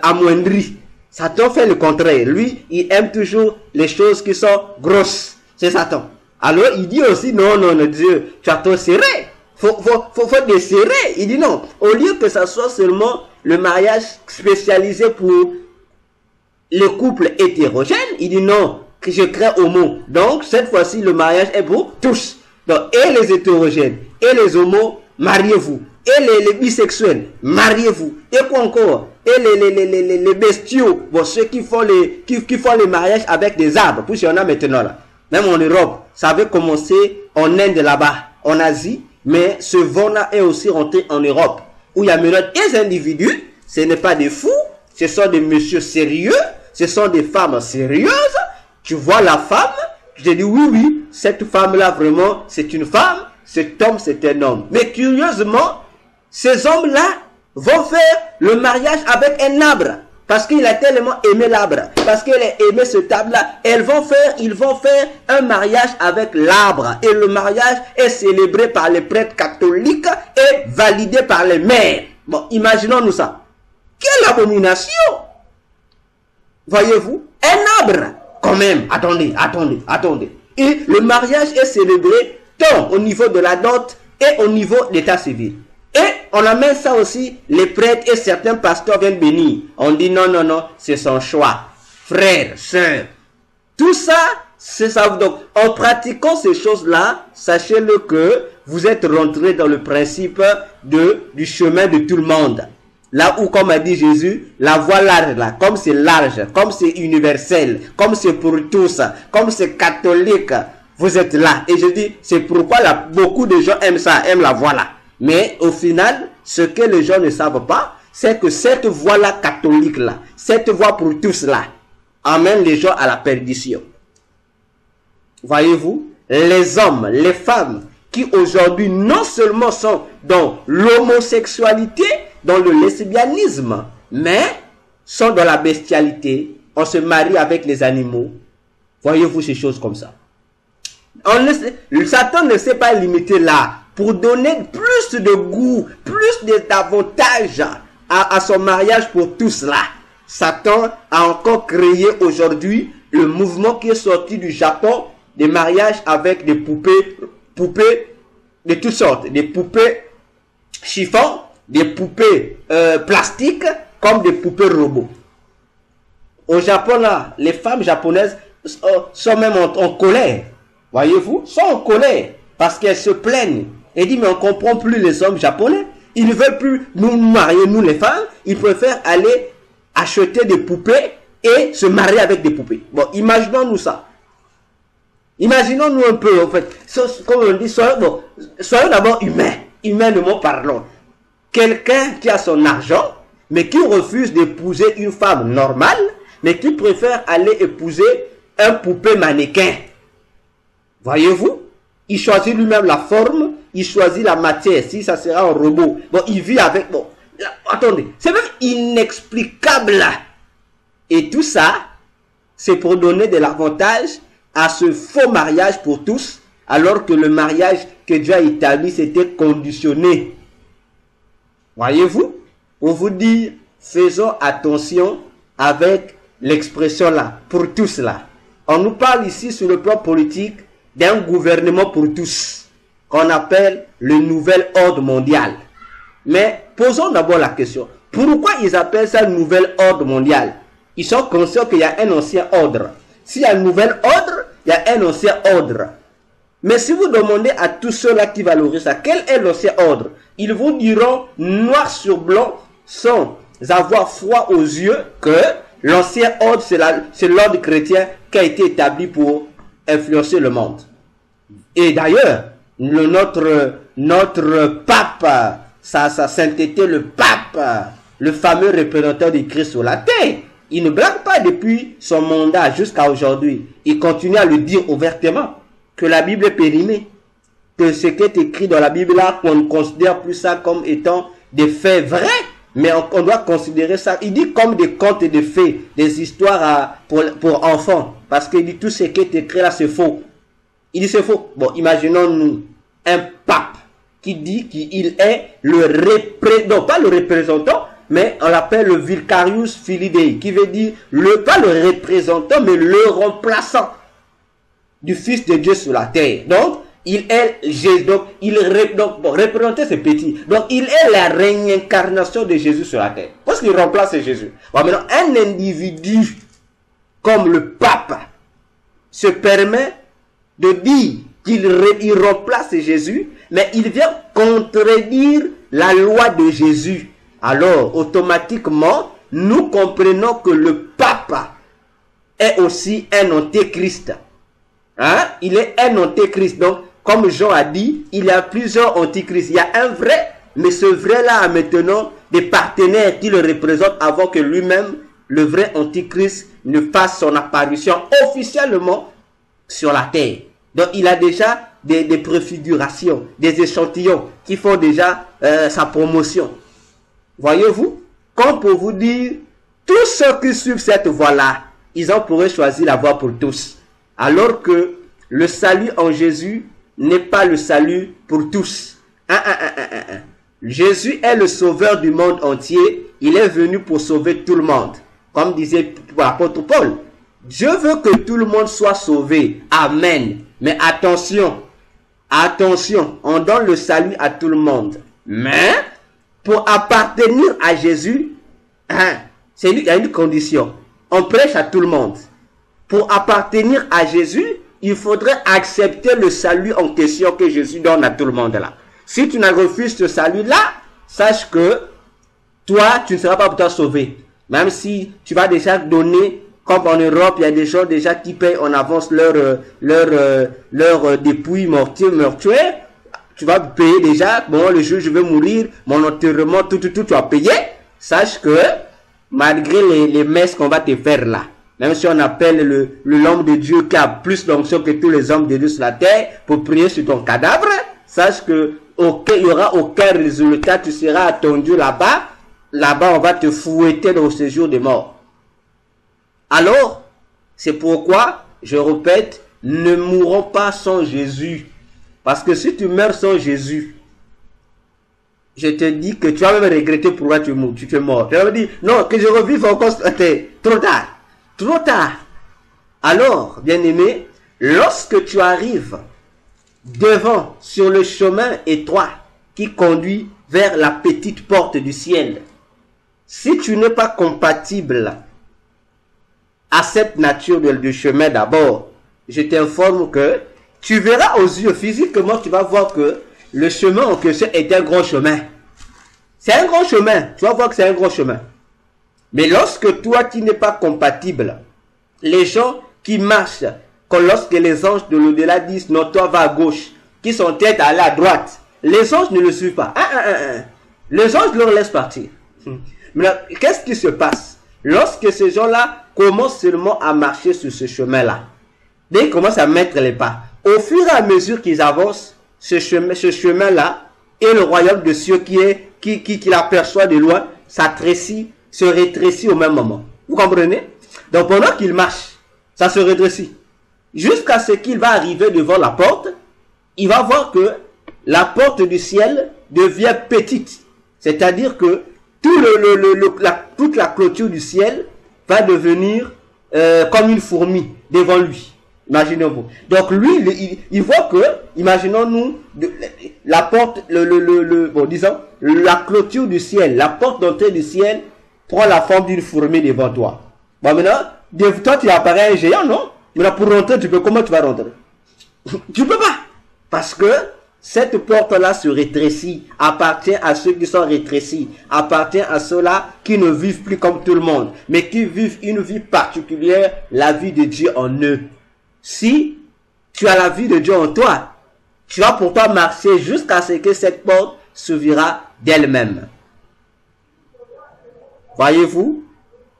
amoindrit, Satan fait le contraire. Lui, il aime toujours les choses qui sont grosses. C'est Satan. Alors, il dit aussi, non, Dieu, tu as trop serré. Faut desserrer. Il dit non. Au lieu que ça soit seulement le mariage spécialisé pour les couples hétérogènes, il dit non, que je crée homo. Donc, cette fois-ci, le mariage est pour tous. Donc, et les hétérogènes, et les homos, mariez-vous. Et les bisexuels, mariez-vous. Et quoi encore? Et les bestiaux, bon, ceux qui font les mariages avec des arbres, puis il y en a maintenant là. Même en Europe, ça avait commencé en Inde là-bas, en Asie, mais ce vent-là est aussi rentré en Europe, où il y a maintenant des individus, ce n'est pas des fous, ce sont des messieurs sérieux, ce sont des femmes sérieuses. Tu vois la femme, je te dis oui, cette femme-là vraiment, c'est une femme, cet homme, c'est un homme. Mais curieusement, ces hommes-là vont faire le mariage avec un arbre. Parce qu'il a tellement aimé l'arbre. Parce qu'il a aimé ce arbre-là. Ils vont faire un mariage avec l'arbre. Et le mariage est célébré par les prêtres catholiques et validé par les mères. Bon, imaginons-nous ça. Quelle abomination! Voyez-vous? Un arbre. Quand même. Attendez. Et le mariage est célébré tant au niveau de la dot et au niveau de l'état civil. Et on amène ça aussi, les prêtres et certains pasteurs viennent bénir. On dit non, c'est son choix. Frères, sœurs, tout ça, c'est ça. Donc, en pratiquant ces choses-là, sachez-le que vous êtes rentrés dans le principe du chemin de tout le monde. Là où, comme a dit Jésus, la voie large, là, comme c'est large, comme c'est universel, comme c'est pour tous, comme c'est catholique, vous êtes là. Et je dis, c'est pourquoi beaucoup de gens aiment ça, aiment la voie là. Mais au final, ce que les gens ne savent pas, c'est que cette voie-là catholique-là, cette voie pour tous-là, amène les gens à la perdition. Voyez-vous, les hommes, les femmes, qui aujourd'hui non seulement sont dans l'homosexualité, dans le lesbianisme, mais sont dans la bestialité, on se marie avec les animaux. Voyez-vous ces choses comme ça. Satan ne s'est pas limité là. Pour donner plus de goût, plus d'avantages à son mariage pour tout cela. Satan a encore créé aujourd'hui le mouvement qui est sorti du Japon, des mariages avec des poupées de toutes sortes, des poupées chiffon, des poupées plastiques, comme des poupées robots. Au Japon, là, les femmes japonaises sont même en colère. Voyez-vous, sont en colère parce qu'elles se plaignent. Et dit, mais on ne comprend plus les hommes japonais. Ils ne veulent plus nous marier, nous les femmes. Ils préfèrent aller acheter des poupées et se marier avec des poupées. Bon, imaginons-nous ça. Imaginons-nous un peu, en fait. Comme on dit, soyons d'abord humains. Humainement parlant. Quelqu'un qui a son argent, mais qui refuse d'épouser une femme normale, mais qui préfère aller épouser un poupée mannequin. Voyez-vous? Il choisit lui-même la forme, il choisit la matière, si ça sera un robot. Bon, il vit avec... Bon, attendez, c'est même inexplicable. Et tout ça, c'est pour donner de l'avantage à ce faux mariage pour tous, alors que le mariage que Dieu a établi, c'était conditionné. Voyez-vous? Pour vous dire, faisons attention avec l'expression là, pour tous là. On nous parle ici sur le plan politique d'un gouvernement pour tous, qu'on appelle le nouvel ordre mondial. Mais posons d'abord la question, pourquoi ils appellent ça le nouvel ordre mondial? Ils sont conscients qu'il y a un ancien ordre. S'il y a un nouvel ordre, il y a un ancien ordre. Mais si vous demandez à tous ceux-là qui valorisent ça, quel est l'ancien ordre? Ils vous diront noir sur blanc, sans avoir froid aux yeux, que l'ancien ordre, c'est l'ordre chrétien qui a été établi pour influencer le monde. Et d'ailleurs, notre pape, sa sainteté, le pape, le fameux représentant du Christ sur la terre, il ne blague pas depuis son mandat jusqu'à aujourd'hui. Il continue à le dire ouvertement que la Bible est périmée, que ce qui est écrit dans la Bible là, qu'on ne considère plus ça comme étant des faits vrais, mais on doit considérer ça, il dit comme des contes et des faits, des histoires pour enfants, parce qu'il dit tout ce qui est écrit là c'est faux. Il dit c'est faux. Bon, imaginons-nous un pape qui dit qu'il est le représentant, non pas le représentant, mais on l'appelle le Vicarius Filii Dei, qui veut dire pas le représentant, mais le remplaçant du Fils de Dieu sur la terre. Donc, il est Jésus. Donc, représenter c'est petit. Donc, il est la réincarnation de Jésus sur la terre. Parce qu'il remplace Jésus. Bon, maintenant, un individu comme le pape se permet de dire qu'il remplace Jésus, mais il vient contredire la loi de Jésus. Alors, automatiquement, nous comprenons que le pape est aussi un antéchrist. Hein? Il est un antéchrist. Donc, comme Jean a dit, il y a plusieurs antichrists. Il y a un vrai, mais ce vrai-là a maintenant des partenaires qui le représentent avant que lui-même, le vrai antichrist, ne fasse son apparition officiellement sur la terre. Donc, il a déjà des préfigurations, des échantillons qui font déjà sa promotion. Voyez-vous, comme pour vous dire, tous ceux qui suivent cette voie-là, ils en pourraient choisir la voie pour tous. Alors que le salut en Jésus n'est pas le salut pour tous. Jésus est le sauveur du monde entier. Il est venu pour sauver tout le monde. Comme disait l'apôtre Paul, Dieu veut que tout le monde soit sauvé. Amen. Mais attention, attention, on donne le salut à tout le monde. Mais, pour appartenir à Jésus, il y a une condition. On prêche à tout le monde. Pour appartenir à Jésus, il faudrait accepter le salut en question que Jésus donne à tout le monde là. Si tu n'as refusé ce salut-là, sache que toi, tu ne seras pas pour toi sauvé. Même si tu vas déjà donner, comme en Europe, il y a des gens déjà qui payent en avance leur dépouille mortuaire. Tu vas payer déjà, bon, le jour où je vais mourir, mon enterrement, tout, tu vas payer. Sache que, malgré les messes qu'on va te faire là, même si on appelle l'homme de Dieu qui a plus d'onction que tous les hommes de Dieu sur la terre pour prier sur ton cadavre, sache que il n'y aura aucun résultat, tu seras attendu là-bas. Là-bas, on va te fouetter dans le séjour des morts. Alors, c'est pourquoi, je répète, ne mourons pas sans Jésus. Parce que si tu meurs sans Jésus, je te dis que tu vas même regretter pourquoi tu es mort. Tu vas me dire, non, que je revive encore, trop tard. Trop tard. Alors, bien-aimé, lorsque tu arrives devant, sur le chemin étroit qui conduit vers la petite porte du ciel, si tu n'es pas compatible à cette nature de chemin d'abord, je t'informe que tu verras aux yeux physiquement, tu vas voir que le chemin en question est un grand chemin. C'est un grand chemin. Tu vas voir que c'est un grand chemin. Mais lorsque toi, tu n'es pas compatible, les gens qui marchent, quand lorsque les anges de l'au-delà disent, non, toi va à gauche, qui sont tête à aller à droite, les anges ne le suivent pas. Les anges leur laissent partir. Mais qu'est-ce qui se passe? Lorsque ces gens-là commencent seulement à marcher sur ce chemin-là, dès qu'ils commencent à mettre les pas, au fur et à mesure qu'ils avancent, ce chemin-là et le royaume de cieux qui l'aperçoit de loin, se rétrécit au même moment. Vous comprenez? Donc pendant qu'il marche, ça se rétrécit. Jusqu'à ce qu'il va arriver devant la porte, il va voir que la porte du ciel devient petite. C'est-à-dire que toute la clôture du ciel va devenir comme une fourmi devant lui. Imaginez-vous. Donc lui, il voit que, imaginons-nous, la porte, disons, la clôture du ciel, la porte d'entrée du ciel prend la forme d'une fourmi devant toi. Bon, maintenant, toi tu apparais un géant, non? Maintenant, pour rentrer, comment tu vas rentrer? Tu peux pas. Parce que cette porte-là se rétrécit, appartient à ceux qui sont rétrécis, appartient à ceux-là qui ne vivent plus comme tout le monde, mais qui vivent une vie particulière, la vie de Dieu en eux. Si tu as la vie de Dieu en toi, tu vas pourtant marcher jusqu'à ce que cette porte s'ouvrira d'elle-même. Voyez-vous?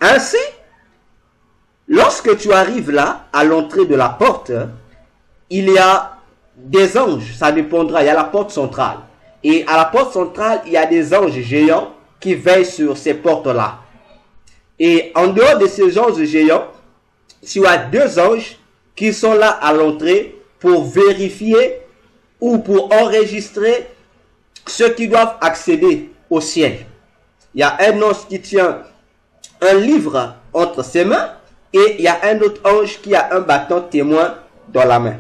Ainsi, lorsque tu arrives là, à l'entrée de la porte, il y a des anges, ça dépendra, il y a la porte centrale. Et à la porte centrale, il y a des anges géants qui veillent sur ces portes-là. Et en dehors de ces anges géants, tu as deux anges qui sont là à l'entrée pour vérifier ou pour enregistrer ceux qui doivent accéder au ciel. Il y a un ange qui tient un livre entre ses mains et il y a un autre ange qui a un bâton témoin dans la main.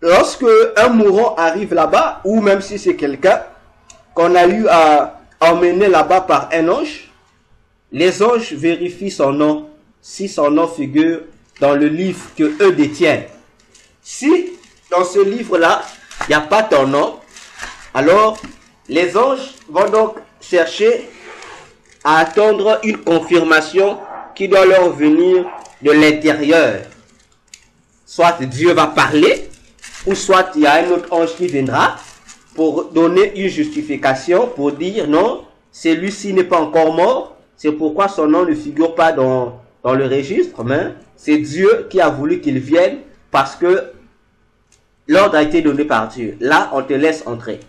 Lorsque un mourant arrive là-bas, ou même si c'est quelqu'un qu'on a eu à emmener là-bas par un ange, les anges vérifient son nom, si son nom figure dans le livre que eux détiennent. Si dans ce livre-là, il n'y a pas ton nom, alors les anges vont donc chercher à attendre une confirmation qui doit leur venir de l'intérieur. Soit Dieu va parler, ou soit il y a un autre ange qui viendra pour donner une justification, pour dire non, celui-ci n'est pas encore mort, c'est pourquoi son nom ne figure pas dans le registre, mais c'est Dieu qui a voulu qu'il vienne parce que l'ordre a été donné par Dieu. Là, on te laisse entrer.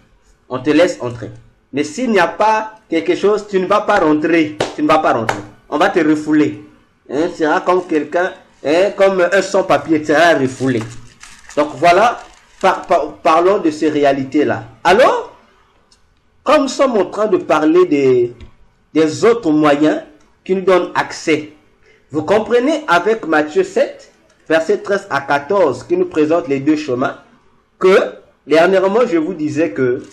On te laisse entrer. Mais s'il n'y a pas quelque chose, tu ne vas pas rentrer. Tu ne vas pas rentrer. On va te refouler. Hein, tu seras comme quelqu'un, hein, comme un sans-papier, tu seras refoulé. Donc voilà, parlons de ces réalités-là. Alors, comme nous sommes en train de parler des autres moyens qui nous donnent accès, vous comprenez avec Matthieu 7, versets 13 à 14, qui nous présente les deux chemins, que dernièrement je vous disais que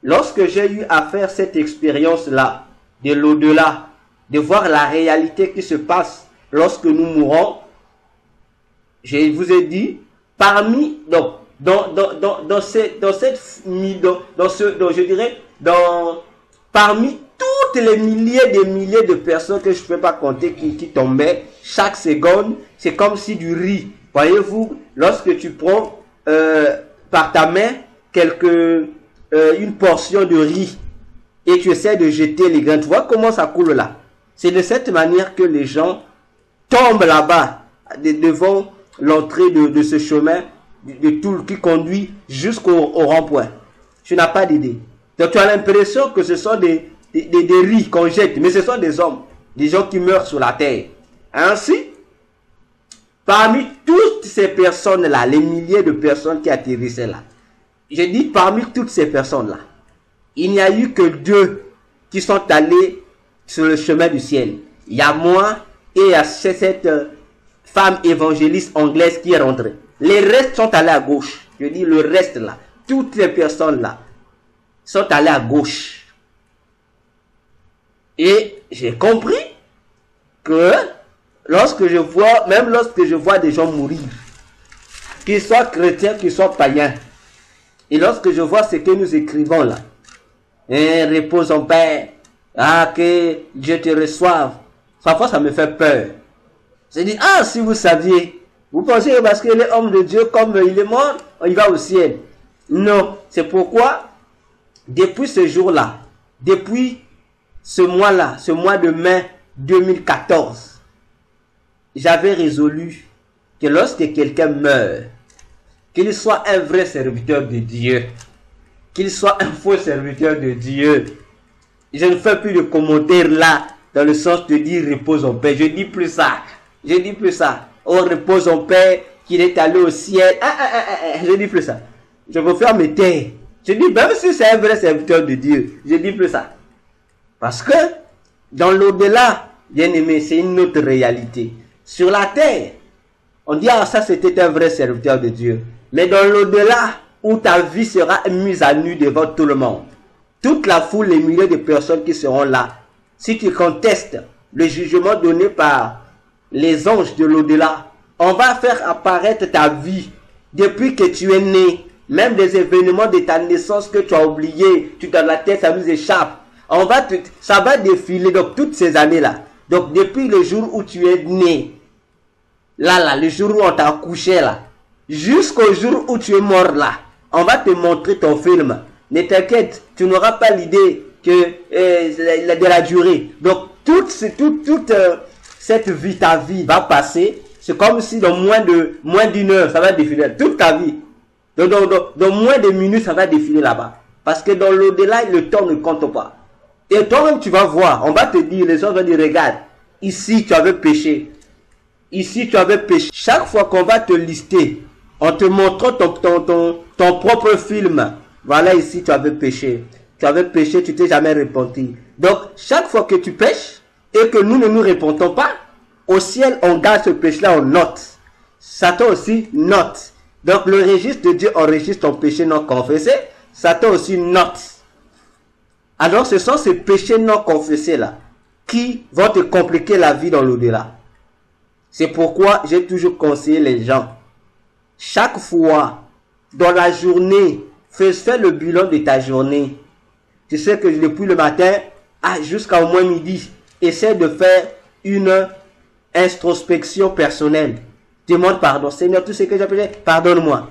lorsque j'ai eu à faire cette expérience-là, de l'au-delà, de voir la réalité qui se passe lorsque nous mourons, je vous ai dit, parmi, donc, parmi toutes les milliers de personnes que je ne peux pas compter qui tombaient chaque seconde, c'est comme si du riz. Voyez-vous, lorsque tu prends par ta main une portion de riz et tu essaies de jeter les grains, tu vois comment ça coule là. C'est de cette manière que les gens tombent là-bas devant l'entrée de ce chemin de Toul qui conduit jusqu'au rond-point. Tu n'as pas d'idée. Donc tu as l'impression que ce sont des riz qu'on jette, mais ce sont des hommes, des gens qui meurent sur la terre. Ainsi, parmi toutes ces personnes-là, les milliers de personnes qui atterrissaient là, je dis parmi toutes ces personnes-là, il n'y a eu que deux qui sont allés sur le chemin du ciel. Il y a moi et il y a cette femme évangéliste anglaise qui est rentrée. Les restes sont allés à gauche. Je dis le reste là, toutes les personnes là sont allées à gauche. Et j'ai compris que lorsque je vois des gens mourir, qu'ils soient chrétiens, qu'ils soient païens, et lorsque je vois ce que nous écrivons là, repose en paix, que Dieu te reçoive, parfois ça me fait peur. Je dis, si vous saviez, vous pensez que parce qu'il est homme de Dieu, comme il est mort, il va au ciel. Non, c'est pourquoi, depuis ce jour-là, depuis ce mois-là, ce mois de mai 2014, j'avais résolu que lorsque quelqu'un meurt, qu'il soit un vrai serviteur de Dieu, qu'il soit un faux serviteur de Dieu, je ne fais plus de commentaires là, dans le sens de dire repose en paix. Je dis plus ça. Je dis plus ça. Oh, repose en paix, qu'il est allé au ciel. Je dis plus ça. Je préfère me taire. Je dis, même si c'est un vrai serviteur de Dieu, je dis plus ça. Parce que, dans l'au-delà, bien aimé, c'est une autre réalité. Sur la terre, on dit, ça c'était un vrai serviteur de Dieu. Mais dans l'au-delà, où ta vie sera mise à nu devant tout le monde, toute la foule, les milliers de personnes qui seront là, si tu contestes le jugement donné par les anges de l'au-delà, on va faire apparaître ta vie depuis que tu es né, même des événements de ta naissance que tu as oubliés, tu dans la tête, ça nous échappe. Ça va défiler donc toutes ces années-là. Donc depuis le jour où tu es né, là, le jour où on t'a accouché là, jusqu'au jour où tu es mort là, on va te montrer ton film. Ne t'inquiète, tu n'auras pas l'idée de la durée. Donc toute cette vie, ta vie va passer. C'est comme si dans moins d'une heure, ça va défiler. Toute ta vie. Dans moins de minutes, ça va défiler là-bas. Parce que dans l'au-delà, le temps ne compte pas. Et toi-même, tu vas voir. On va te dire, les gens vont dire, regarde, ici, tu avais péché. Ici, tu avais péché. Chaque fois qu'on va te lister En te montrant ton propre film. Voilà, ici, tu avais péché. Tu avais péché, tu t'es jamais repenti. Donc, chaque fois que tu pêches et que nous ne nous repentons pas, au ciel, on garde ce péché-là, on note. Satan aussi note. Donc, le registre de Dieu enregistre ton péché non confessé. Satan aussi note. Alors, ce sont ces péchés non confessés-là qui vont te compliquer la vie dans l'au-delà. C'est pourquoi j'ai toujours conseillé les gens. Chaque fois, dans la journée, fais le bilan de ta journée. Tu sais que depuis le matin jusqu'à au moins midi, essaie de faire une introspection personnelle. Demande pardon. Seigneur, tout ce que j'ai péché, pardonne-moi.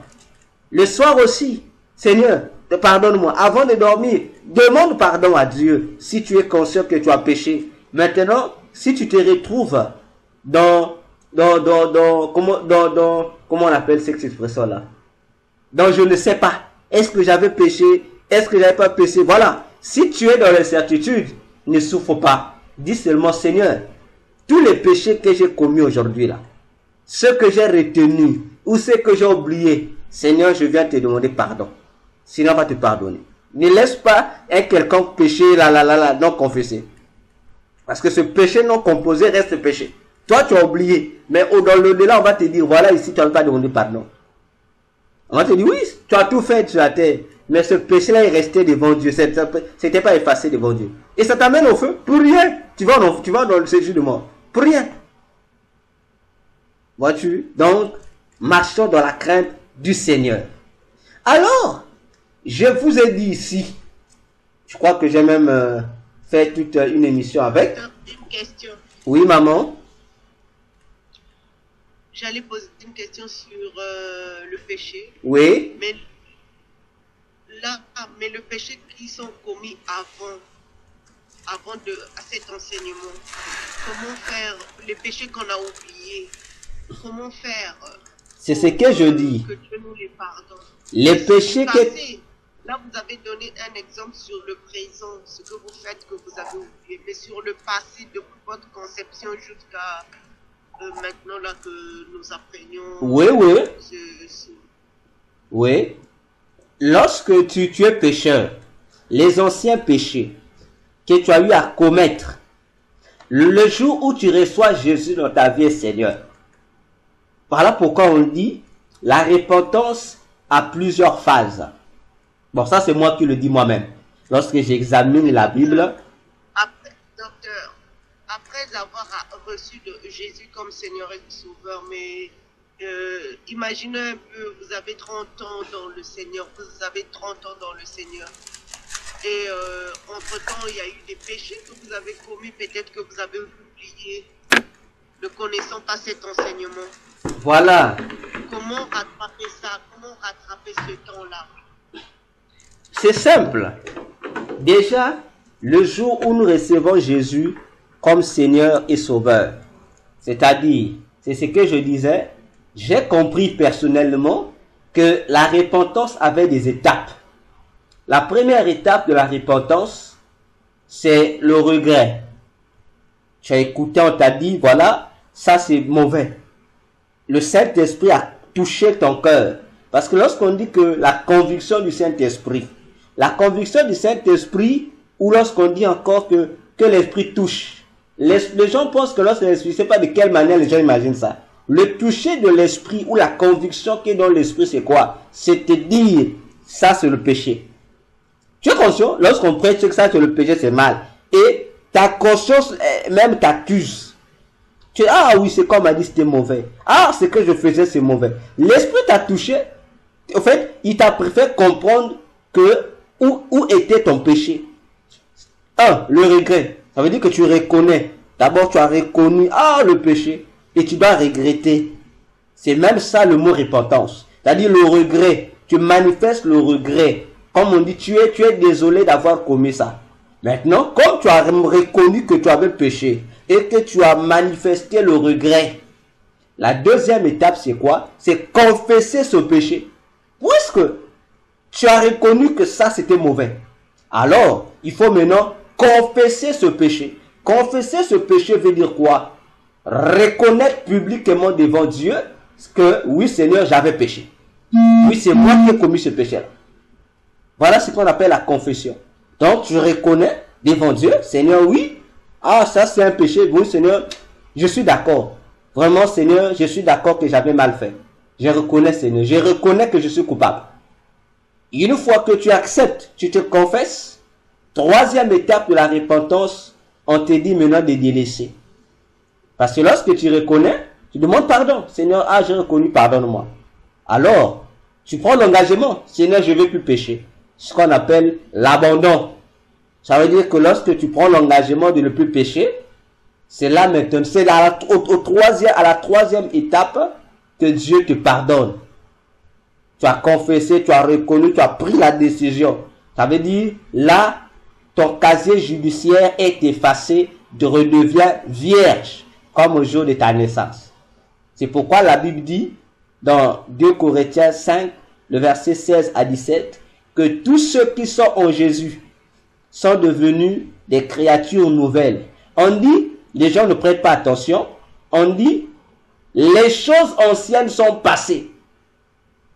Le soir aussi, Seigneur, pardonne-moi. Avant de dormir, demande pardon à Dieu si tu es conscient que tu as péché. Maintenant, si tu te retrouves comment on appelle cette expression-là? Donc, je ne sais pas. Est-ce que j'avais péché? Est-ce que j'avais pas péché? Voilà. Si tu es dans l'incertitude, ne souffre pas. Dis seulement, Seigneur, tous les péchés que j'ai commis aujourd'hui là, ceux que j'ai retenus ou ceux que j'ai oubliés, Seigneur, je viens te demander pardon. Sinon, on va te pardonner. Ne laisse pas un quelconque péché non confessé. Parce que ce péché non composé reste péché. Toi, tu as oublié. Mais dans l'au-delà, on va te dire, voilà, ici, tu n'as pas demandé pardon. On va te dire, oui, tu as tout fait sur la terre. Mais ce péché-là est resté devant Dieu. C'était pas effacé devant Dieu. Et ça t'amène au feu pour rien. Tu vas dans le séjour de mort. Pour rien. Vois-tu? Donc, marchons dans la crainte du Seigneur. Alors, je vous ai dit ici, je crois que j'ai même fait toute une émission avec. Une question. Oui, maman. J'allais poser une question sur le péché. Oui. Mais le péché qui sont commis avant cet enseignement, comment faire les péchés qu'on a oubliés? Comment faire? C'est ce que je dis. Que Dieu nous les pardonne. Les péchés que... Là, vous avez donné un exemple sur le présent, ce que vous faites que vous avez oublié. Mais sur le passé, depuis votre conception jusqu'à maintenant là que nous apprenions. Oui. Oui. Lorsque tu es pécheur, les anciens péchés que tu as eu à commettre, le jour où tu reçois Jésus dans ta vie, Seigneur. Voilà pourquoi on dit la repentance a plusieurs phases. Bon, ça c'est moi qui le dis moi-même. Lorsque j'examine la Bible. Docteur, après avoir reçu Jésus comme Seigneur et Sauveur, mais imaginez un peu, vous avez 30 ans dans le Seigneur, et entre-temps, il y a eu des péchés que vous avez commis, peut-être que vous avez oublié, ne connaissant pas cet enseignement. Voilà. Comment rattraper ça? Comment rattraper ce temps-là? C'est simple. Déjà, le jour où nous recevons Jésus comme Seigneur et Sauveur, c'est-à-dire, c'est ce que je disais, j'ai compris personnellement que la repentance avait des étapes. La première étape de la repentance, c'est le regret. Tu as écouté, on t'a dit, voilà, ça c'est mauvais. Le Saint-Esprit a touché ton cœur. Parce que lorsqu'on dit que la conviction du Saint-Esprit, ou lorsqu'on dit encore que l'Esprit touche, les gens pensent que lorsque l'Esprit, je ne sais pas de quelle manière les gens imaginent ça. Le toucher de l'Esprit ou la conviction qui est dans l'Esprit, c'est quoi? C'est te dire, ça c'est le péché. Tu es conscient? Lorsqu'on prêche que ça c'est le péché, c'est mal. Et ta conscience même t'accuse. Tu dis, ah oui, c'est comme on m'a dit, c'était mauvais. Ah, ce que je faisais, c'est mauvais. L'Esprit t'a touché. En fait, il t'a fait comprendre que où était ton péché. Le regret. Ça veut dire que tu reconnais. D'abord, tu as reconnu, le péché. Et tu dois regretter. C'est même ça le mot repentance. C'est-à-dire le regret. Tu manifestes le regret. Comme on dit, tu es désolé d'avoir commis ça. Maintenant, comme tu as reconnu que tu avais péché et que tu as manifesté le regret, la deuxième étape, c'est quoi? C'est confesser ce péché. Puisque tu as reconnu que ça, c'était mauvais. Alors, il faut maintenant confesser ce péché. Confesser ce péché veut dire quoi? Reconnaître publiquement devant Dieu que, oui Seigneur, j'avais péché. Oui, c'est moi qui ai commis ce péché-là. Voilà ce qu'on appelle la confession. Donc, tu reconnais devant Dieu, Seigneur, oui, ah, ça c'est un péché, oui, Seigneur, je suis d'accord. Vraiment, Seigneur, je suis d'accord que j'avais mal fait. Je reconnais, Seigneur, je reconnais que je suis coupable. Une fois que tu acceptes, tu te confesses, troisième étape de la repentance, on te dit maintenant de délaisser. Parce que lorsque tu reconnais, tu demandes pardon. Seigneur, ah, j'ai reconnu, pardonne-moi. Alors, tu prends l'engagement, Seigneur, je ne vais plus pécher. Ce qu'on appelle l'abandon. Ça veut dire que lorsque tu prends l'engagement de ne plus pécher, c'est là maintenant, c'est à la troisième étape que Dieu te pardonne. Tu as confessé, tu as reconnu, tu as pris la décision. Ça veut dire, là, ton casier judiciaire est effacé, tu redeviens vierge, comme au jour de ta naissance. C'est pourquoi la Bible dit, dans 2 Corinthiens 5, le verset 16 à 17, que tous ceux qui sont en Jésus sont devenus des créatures nouvelles. On dit, les gens ne prêtent pas attention, on dit, les choses anciennes sont passées.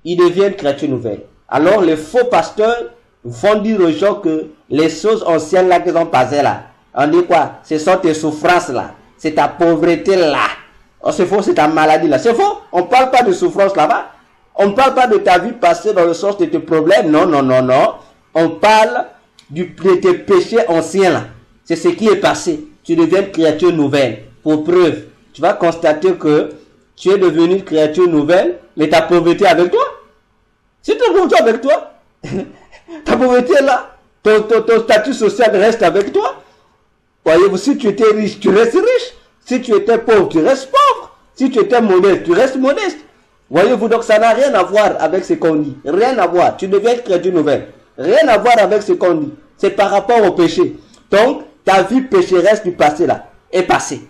Ils deviennent créatures nouvelles. Alors les faux pasteurs vont dire aux gens que les choses anciennes là qui sont passées là, on dit quoi? Ce sont tes souffrances là, c'est ta pauvreté là. Oh, c'est faux, c'est ta maladie là. C'est faux, on ne parle pas de souffrance là-bas. On ne parle pas de ta vie passée dans le sens de tes problèmes. Non, non, non, non. On parle de tes péchés anciens là. C'est ce qui est passé. Tu deviens une créature nouvelle. Pour preuve, tu vas constater que tu es devenu une créature nouvelle, mais ta pauvreté est avec toi. C'est ta pauvreté avec toi. Ta pauvreté est là. Ton statut social reste avec toi. Voyez-vous, si tu étais riche, tu restes riche. Si tu étais pauvre, tu restes pauvre. Si tu étais modeste, tu restes modeste. Voyez-vous, donc ça n'a rien à voir avec ce qu'on dit. Rien à voir. Tu deviens une créature nouvelle. Rien à voir avec ce qu'on dit. C'est par rapport au péché. Donc, ta vie pécheresse du passé là est passée.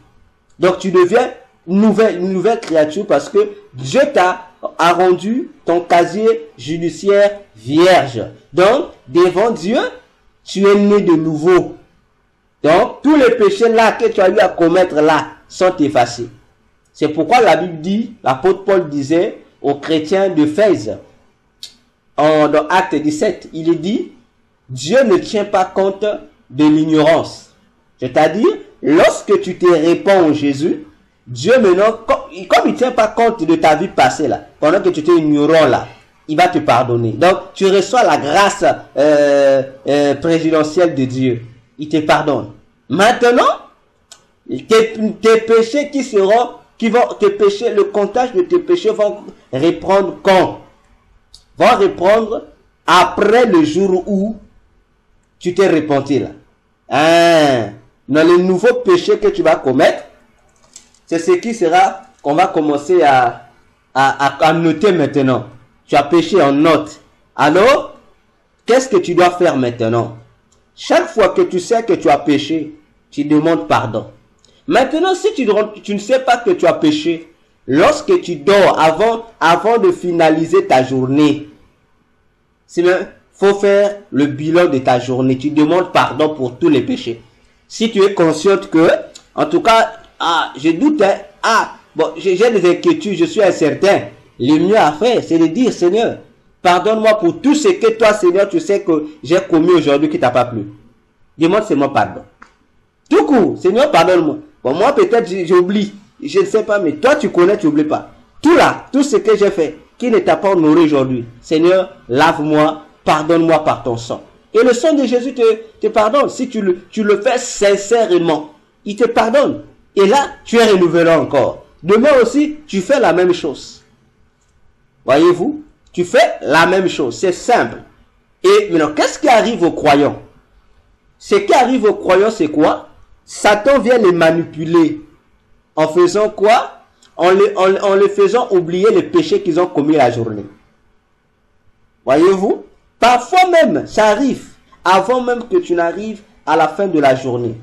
Donc, tu deviens une nouvelle créature parce que Dieu a rendu ton casier judiciaire vierge. Donc, devant Dieu, tu es né de nouveau. Donc, tous les péchés là que tu as eu à commettre là sont effacés. C'est pourquoi la Bible dit, l'apôtre Paul disait aux chrétiens d'Éphèse, dans Acte 17, il est dit, Dieu ne tient pas compte de l'ignorance. C'est-à-dire, lorsque tu te répands en Jésus, Dieu maintenant, comme il ne tient pas compte de ta vie passée là, pendant que tu étais ignorant là, il va te pardonner. Donc, tu reçois la grâce présidentielle de Dieu. Il te pardonne. Maintenant, tes péchés le comptage de tes péchés vont reprendre quand? Vont reprendre après le jour où tu t'es repenti là. Dans les nouveaux péchés que tu vas commettre, c'est ce qui sera qu'on va commencer à noter maintenant. Tu as péché en note. Alors, qu'est-ce que tu dois faire maintenant? Chaque fois que tu sais que tu as péché, tu demandes pardon. Maintenant, si tu ne sais pas que tu as péché, lorsque tu dors, avant de finaliser ta journée, il faut faire le bilan de ta journée. Tu demandes pardon pour tous les péchés. Si tu es consciente que, en tout cas, je doute, j'ai des inquiétudes, je suis incertain. Le mieux à faire, c'est de dire, Seigneur, pardonne-moi pour tout ce que toi, Seigneur, tu sais que j'ai commis aujourd'hui qui t'a pas plu. Demande seulement pardon. Tout court, Seigneur, pardonne-moi. Bon, moi, peut-être, j'oublie. Je ne sais pas, mais toi, tu connais, tu n'oublies pas. Tout là, tout ce que j'ai fait, qui ne t'a pas honoré aujourd'hui. Seigneur, lave-moi, pardonne-moi par ton sang. Et le sang de Jésus te pardonne. Si tu le fais sincèrement, il te pardonne. Et là, tu es renouvelé encore. Demain aussi, tu fais la même chose. Voyez-vous? Tu fais la même chose. C'est simple. Et maintenant, qu'est-ce qui arrive aux croyants? Ce qui arrive aux croyants, c'est quoi? Satan vient les manipuler. En faisant quoi? En les faisant oublier les péchés qu'ils ont commis la journée. Voyez-vous? Parfois même, ça arrive. Avant même que tu n'arrives à la fin de la journée.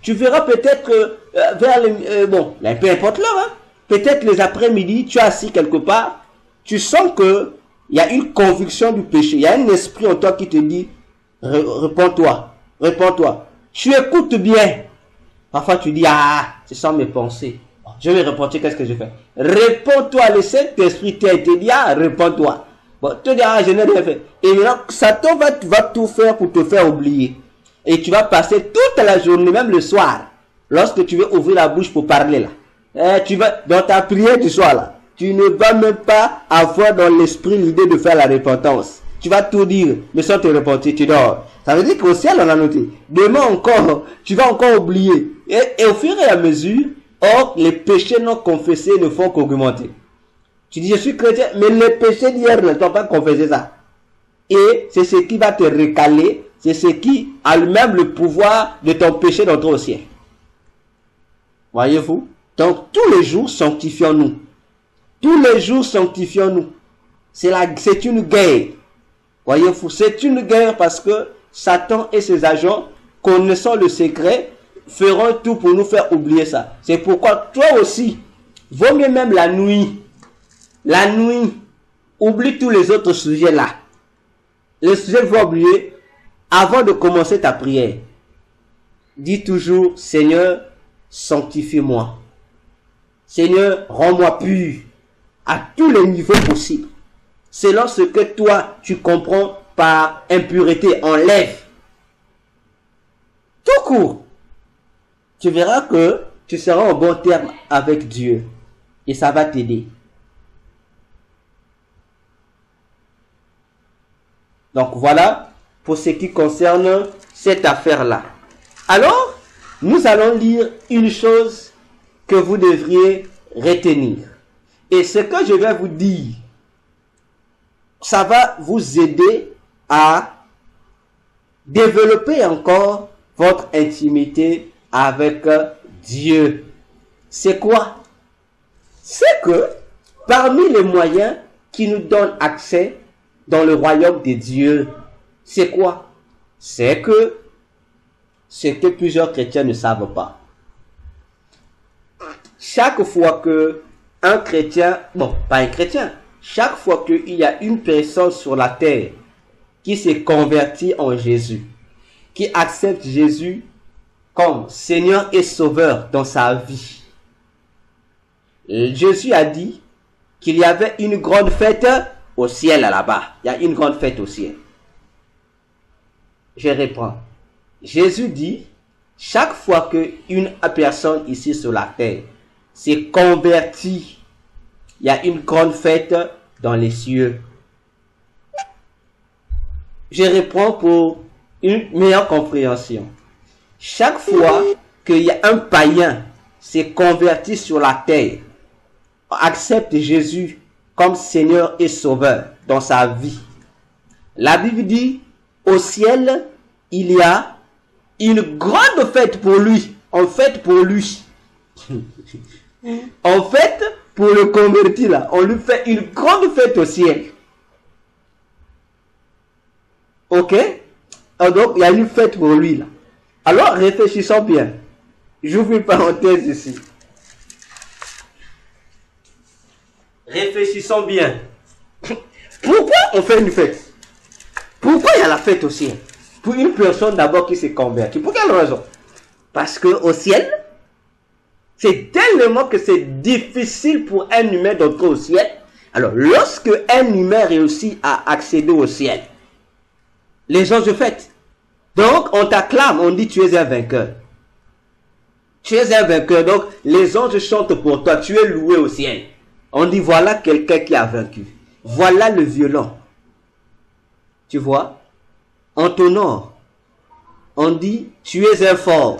Tu verras peut-être vers les... peu importe l'heure. Hein? Peut-être les après-midi, tu es assis quelque part. Tu sens que il y a une conviction du péché. Il y a un esprit en toi qui te dit, réponds-toi, réponds-toi. Tu écoutes bien. Parfois tu dis, ce sont mes pensées. Je vais repentir, qu'est-ce que je fais? Réponds-toi, le Saint-Esprit t'a été dit, réponds-toi. Bon, tu te dis, ah, je n'ai rien fait. Et maintenant, Satan va tout faire pour te faire oublier. Et tu vas passer toute la journée, même le soir, lorsque tu veux ouvrir la bouche pour parler là. Tu vas, dans ta prière du soir là, tu ne vas même pas avoir dans l'esprit l'idée de faire la repentance. Tu vas tout dire, mais sans te repentir, tu dors. Ça veut dire qu'au ciel, on a noté. Demain encore, tu vas encore oublier. Et au fur et à mesure, or, les péchés non confessés ne font qu'augmenter. Tu dis, je suis chrétien, mais les péchés d'hier ne t'ont pas confessé ça. Et c'est ce qui va te recaler, c'est ce qui a même le pouvoir de t'empêcher d'entrer au ciel. Voyez-vous? Donc, tous les jours, sanctifions-nous. Tous les jours, sanctifions-nous. C'est une guerre. Voyez-vous? C'est une guerre parce que Satan et ses agents, connaissant le secret, feront tout pour nous faire oublier ça. C'est pourquoi toi aussi, vaut mieux même la nuit, oublie tous les autres sujets là. Les sujets qu'il faut oublier avant de commencer ta prière. Dis toujours, Seigneur, sanctifie-moi. Seigneur, rends-moi pur à tous les niveaux possibles. Selon ce que toi, tu comprends par impureté, enlève. Tout court. Tu verras que tu seras en bon terme avec Dieu. Et ça va t'aider. Donc voilà pour ce qui concerne cette affaire-là. Alors, nous allons lire une chose que vous devriez retenir. Et ce que je vais vous dire, ça va vous aider à développer encore votre intimité avec Dieu. C'est quoi? C'est que parmi les moyens qui nous donnent accès dans le royaume de Dieu, c'est quoi? C'est que ce que plusieurs chrétiens ne savent pas. Chaque fois que un chrétien, bon, pas un chrétien, chaque fois qu'il y a une personne sur la terre qui s'est convertie en Jésus, qui accepte Jésus comme Seigneur et Sauveur dans sa vie, Jésus a dit qu'il y avait une grande fête au ciel là-bas. Il y a une grande fête au ciel. Je reprends. Jésus dit, chaque fois qu'une personne ici sur la terre s'est convertie, il y a une grande fête dans les cieux. Je reprends pour une meilleure compréhension. Chaque fois qu'il y a un païen s'est converti sur la terre, accepte Jésus comme Seigneur et Sauveur dans sa vie, la Bible dit, au ciel, il y a une grande fête pour lui. En fait, pour lui. En fait, pour le converti là, on lui fait une grande fête au ciel. Ok? Donc, il y a une fête pour lui là. Alors, réfléchissons bien. J'ouvre une parenthèse ici. Réfléchissons bien. Pourquoi on fait une fête? Pourquoi il y a la fête au ciel? Pour une personne d'abord qui s'est convertie. Pour quelle raison? Parce que au ciel, c'est tellement que c'est difficile pour un humain d'entrer au ciel. Alors, lorsque un humain réussit à accéder au ciel, les gens se fêtent. Donc, on t'acclame, on dit tu es un vainqueur. Tu es un vainqueur, donc les anges chantent pour toi, tu es loué au ciel. On dit voilà quelqu'un qui a vaincu. Voilà le violent. Tu vois? On t'honore. On dit tu es un fort.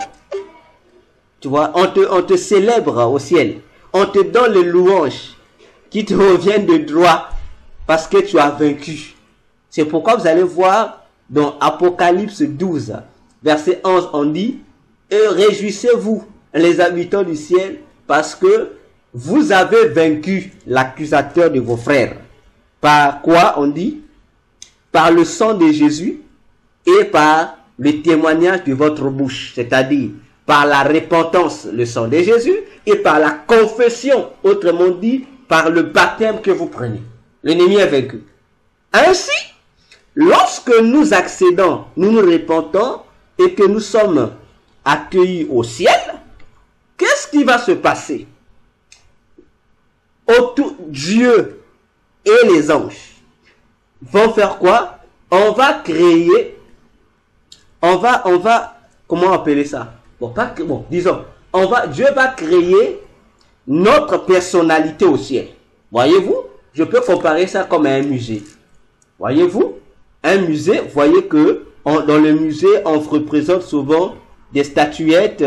Tu vois? On te célèbre au ciel. On te donne les louanges qui te reviennent de droit parce que tu as vaincu. C'est pourquoi vous allez voir dans Apocalypse 12, verset 11, on dit « Et réjouissez-vous, les habitants du ciel, parce que vous avez vaincu l'accusateur de vos frères. » Par quoi on dit? Par le sang de Jésus et par le témoignage de votre bouche, c'est-à-dire par la repentance, le sang de Jésus, et par la confession, autrement dit, par le baptême que vous prenez. L'ennemi est vaincu. Ainsi, lorsque nous accédons, nous nous repentons et que nous sommes accueillis au ciel, qu'est-ce qui va se passer? Autour Dieu et les anges vont faire quoi? On va créer, comment appeler ça? Bon, disons, Dieu va créer notre personnalité au ciel. Voyez-vous? Je peux comparer ça comme un musée. Voyez-vous? Un musée, vous voyez que dans le musée, on représente souvent des statuettes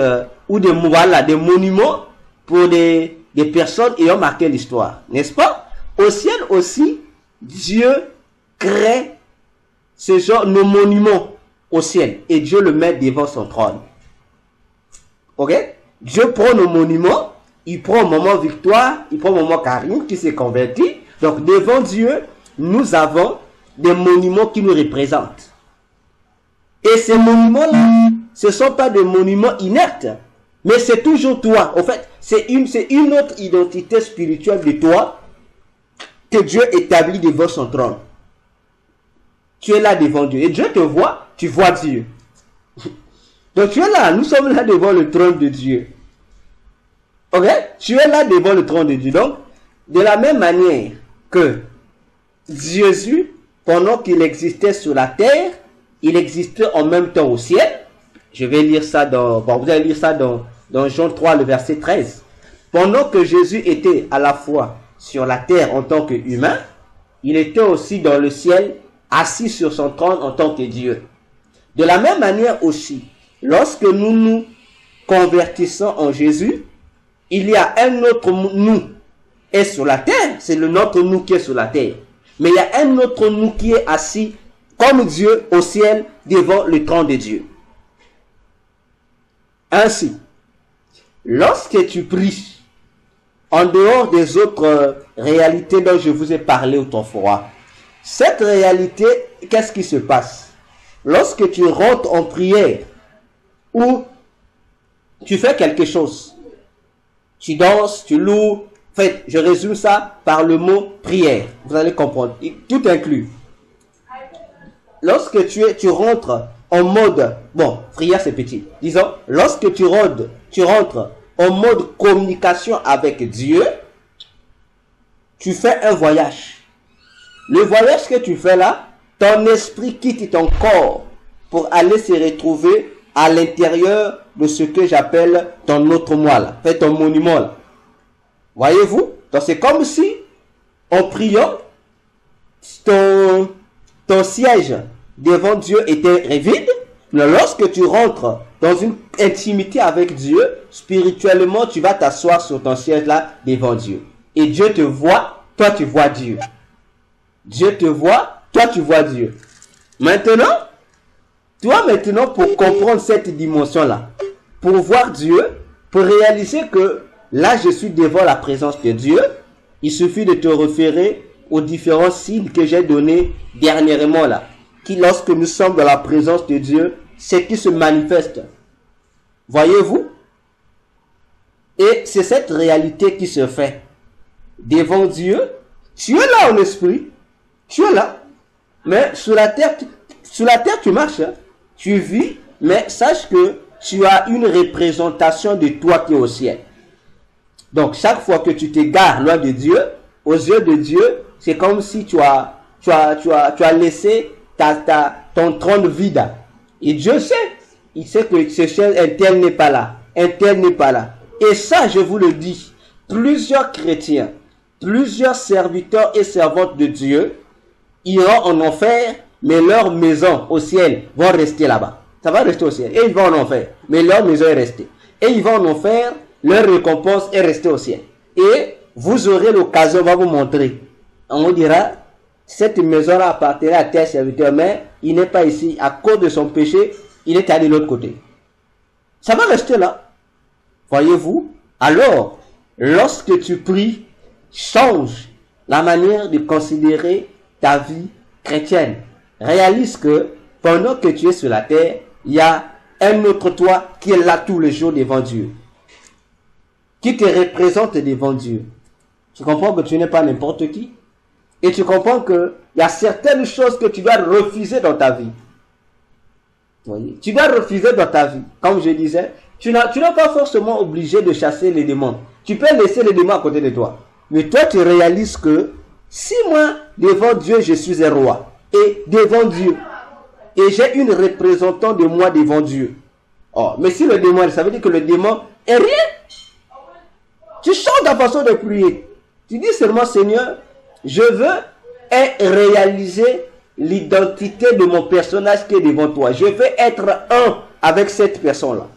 ou des monuments pour des personnes ayant marqué l'histoire. N'est-ce pas? Au ciel aussi, Dieu crée ce genre de monuments au ciel et Dieu le met devant son trône. Ok? Dieu prend nos monuments, il prend au moment Victoire, il prend au moment Karim qui s'est converti. Donc devant Dieu, nous avons des monuments qui nous représentent. Et ces monuments-là, ce ne sont pas des monuments inertes, mais c'est toujours toi. En fait, c'est une autre identité spirituelle de toi que Dieu établit devant son trône. Tu es là devant Dieu. Et Dieu te voit, tu vois Dieu. Donc tu es là, nous sommes là devant le trône de Dieu. Ok? Tu es là devant le trône de Dieu. Donc, de la même manière que Jésus, pendant qu'il existait sur la terre, il existait en même temps au ciel. Je vais lire ça vous allez lire ça dans Jean 3, le verset 13. Pendant que Jésus était à la fois sur la terre en tant qu'humain, il était aussi dans le ciel, assis sur son trône en tant que Dieu. De la même manière aussi, lorsque nous nous convertissons en Jésus, il y a un autre nous est sur la terre, c'est le notre nous qui est sur la terre. Mais il y a un autre nous qui est assis comme Dieu au ciel devant le trône de Dieu. Ainsi, lorsque tu pries, en dehors des autres réalités dont je vous ai parlé autrefois, cette réalité, qu'est-ce qui se passe? Lorsque tu rentres en prière ou tu fais quelque chose, tu danses, tu loues, en fait, je résume ça par le mot prière. Vous allez comprendre, tout inclus. Lorsque tu rentres en mode, prière c'est petit, disons, lorsque tu rentres en mode communication avec Dieu, tu fais un voyage. Le voyage que tu fais là, ton esprit quitte ton corps pour aller se retrouver à l'intérieur de ce que j'appelle ton autre moi là, fait ton monument là. Voyez-vous? Donc c'est comme si, en priant, ton siège devant Dieu était vide. Mais lorsque tu rentres dans une intimité avec Dieu, spirituellement, tu vas t'asseoir sur ton siège là devant Dieu. Et Dieu te voit, toi tu vois Dieu. Dieu te voit, toi tu vois Dieu. Maintenant, pour comprendre cette dimension-là, pour voir Dieu, pour réaliser que là je suis devant la présence de Dieu, il suffit de te référer aux différents signes que j'ai donnés dernièrement là, qui lorsque nous sommes dans la présence de Dieu, c'est qui se manifeste. Voyez-vous? Et c'est cette réalité qui se fait devant Dieu. Tu es là en esprit, tu es là, mais sur la terre tu marches, hein? Tu vis, mais sache que tu as une représentation de toi qui est au ciel. Donc chaque fois que tu t'égares loin de Dieu, aux yeux de Dieu, c'est comme si tu as laissé ton trône vide. Et Dieu sait, il sait que ce ciel interne n'est pas là, Et ça, je vous le dis, plusieurs chrétiens, plusieurs serviteurs et servantes de Dieu iront en enfer, mais leur maison au ciel vont rester là-bas. Ça va rester au ciel. Et ils vont en enfer, mais leur maison est restée. Et ils vont en enfer, leur récompense est restée au ciel. Et vous aurez l'occasion, on va vous montrer. On vous dira, cette maison-là appartenait à tel serviteur, mais il n'est pas ici. À cause de son péché, il est allé de l'autre côté. Ça va rester là. Voyez-vous? Alors, lorsque tu pries, change la manière de considérer ta vie chrétienne. Réalise que pendant que tu es sur la terre, il y a un autre toi qui est là tous les jours devant Dieu. Qui te représente devant Dieu. Tu comprends que tu n'es pas n'importe qui. Et tu comprends qu'il y a certaines choses que tu dois refuser dans ta vie. Voyez? Tu dois refuser dans ta vie. Comme je disais, tu n'es pas forcément obligé de chasser les démons. Tu peux laisser les démons à côté de toi. Mais toi, tu réalises que Si moi, devant Dieu, je suis un roi, et devant Dieu, et j'ai une représentante de moi devant Dieu. Oh, mais si le démon, ça veut dire que le démon est rien. Tu changes ta façon de prier. Tu dis seulement, Seigneur, je veux réaliser l'identité de mon personnage qui est devant toi. Je veux être un avec cette personne-là.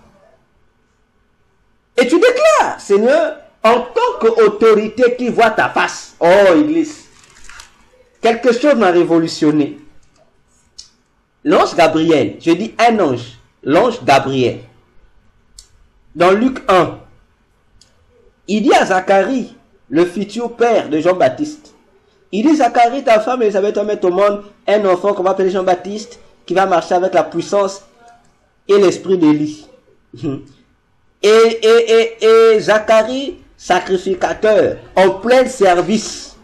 Et tu déclares, Seigneur, en tant qu'autorité qui voit ta face. Oh, Église, quelque chose m'a révolutionné. L'ange Gabriel, je dis un ange, l'ange Gabriel. Dans Luc 1, il dit à Zacharie, le futur père de Jean-Baptiste, il dit, Zacharie, ta femme Elisabeth va mettre au monde un enfant qu'on va appeler Jean-Baptiste, qui va marcher avec la puissance et l'esprit d'Élie. Et Zacharie, sacrificateur, en plein service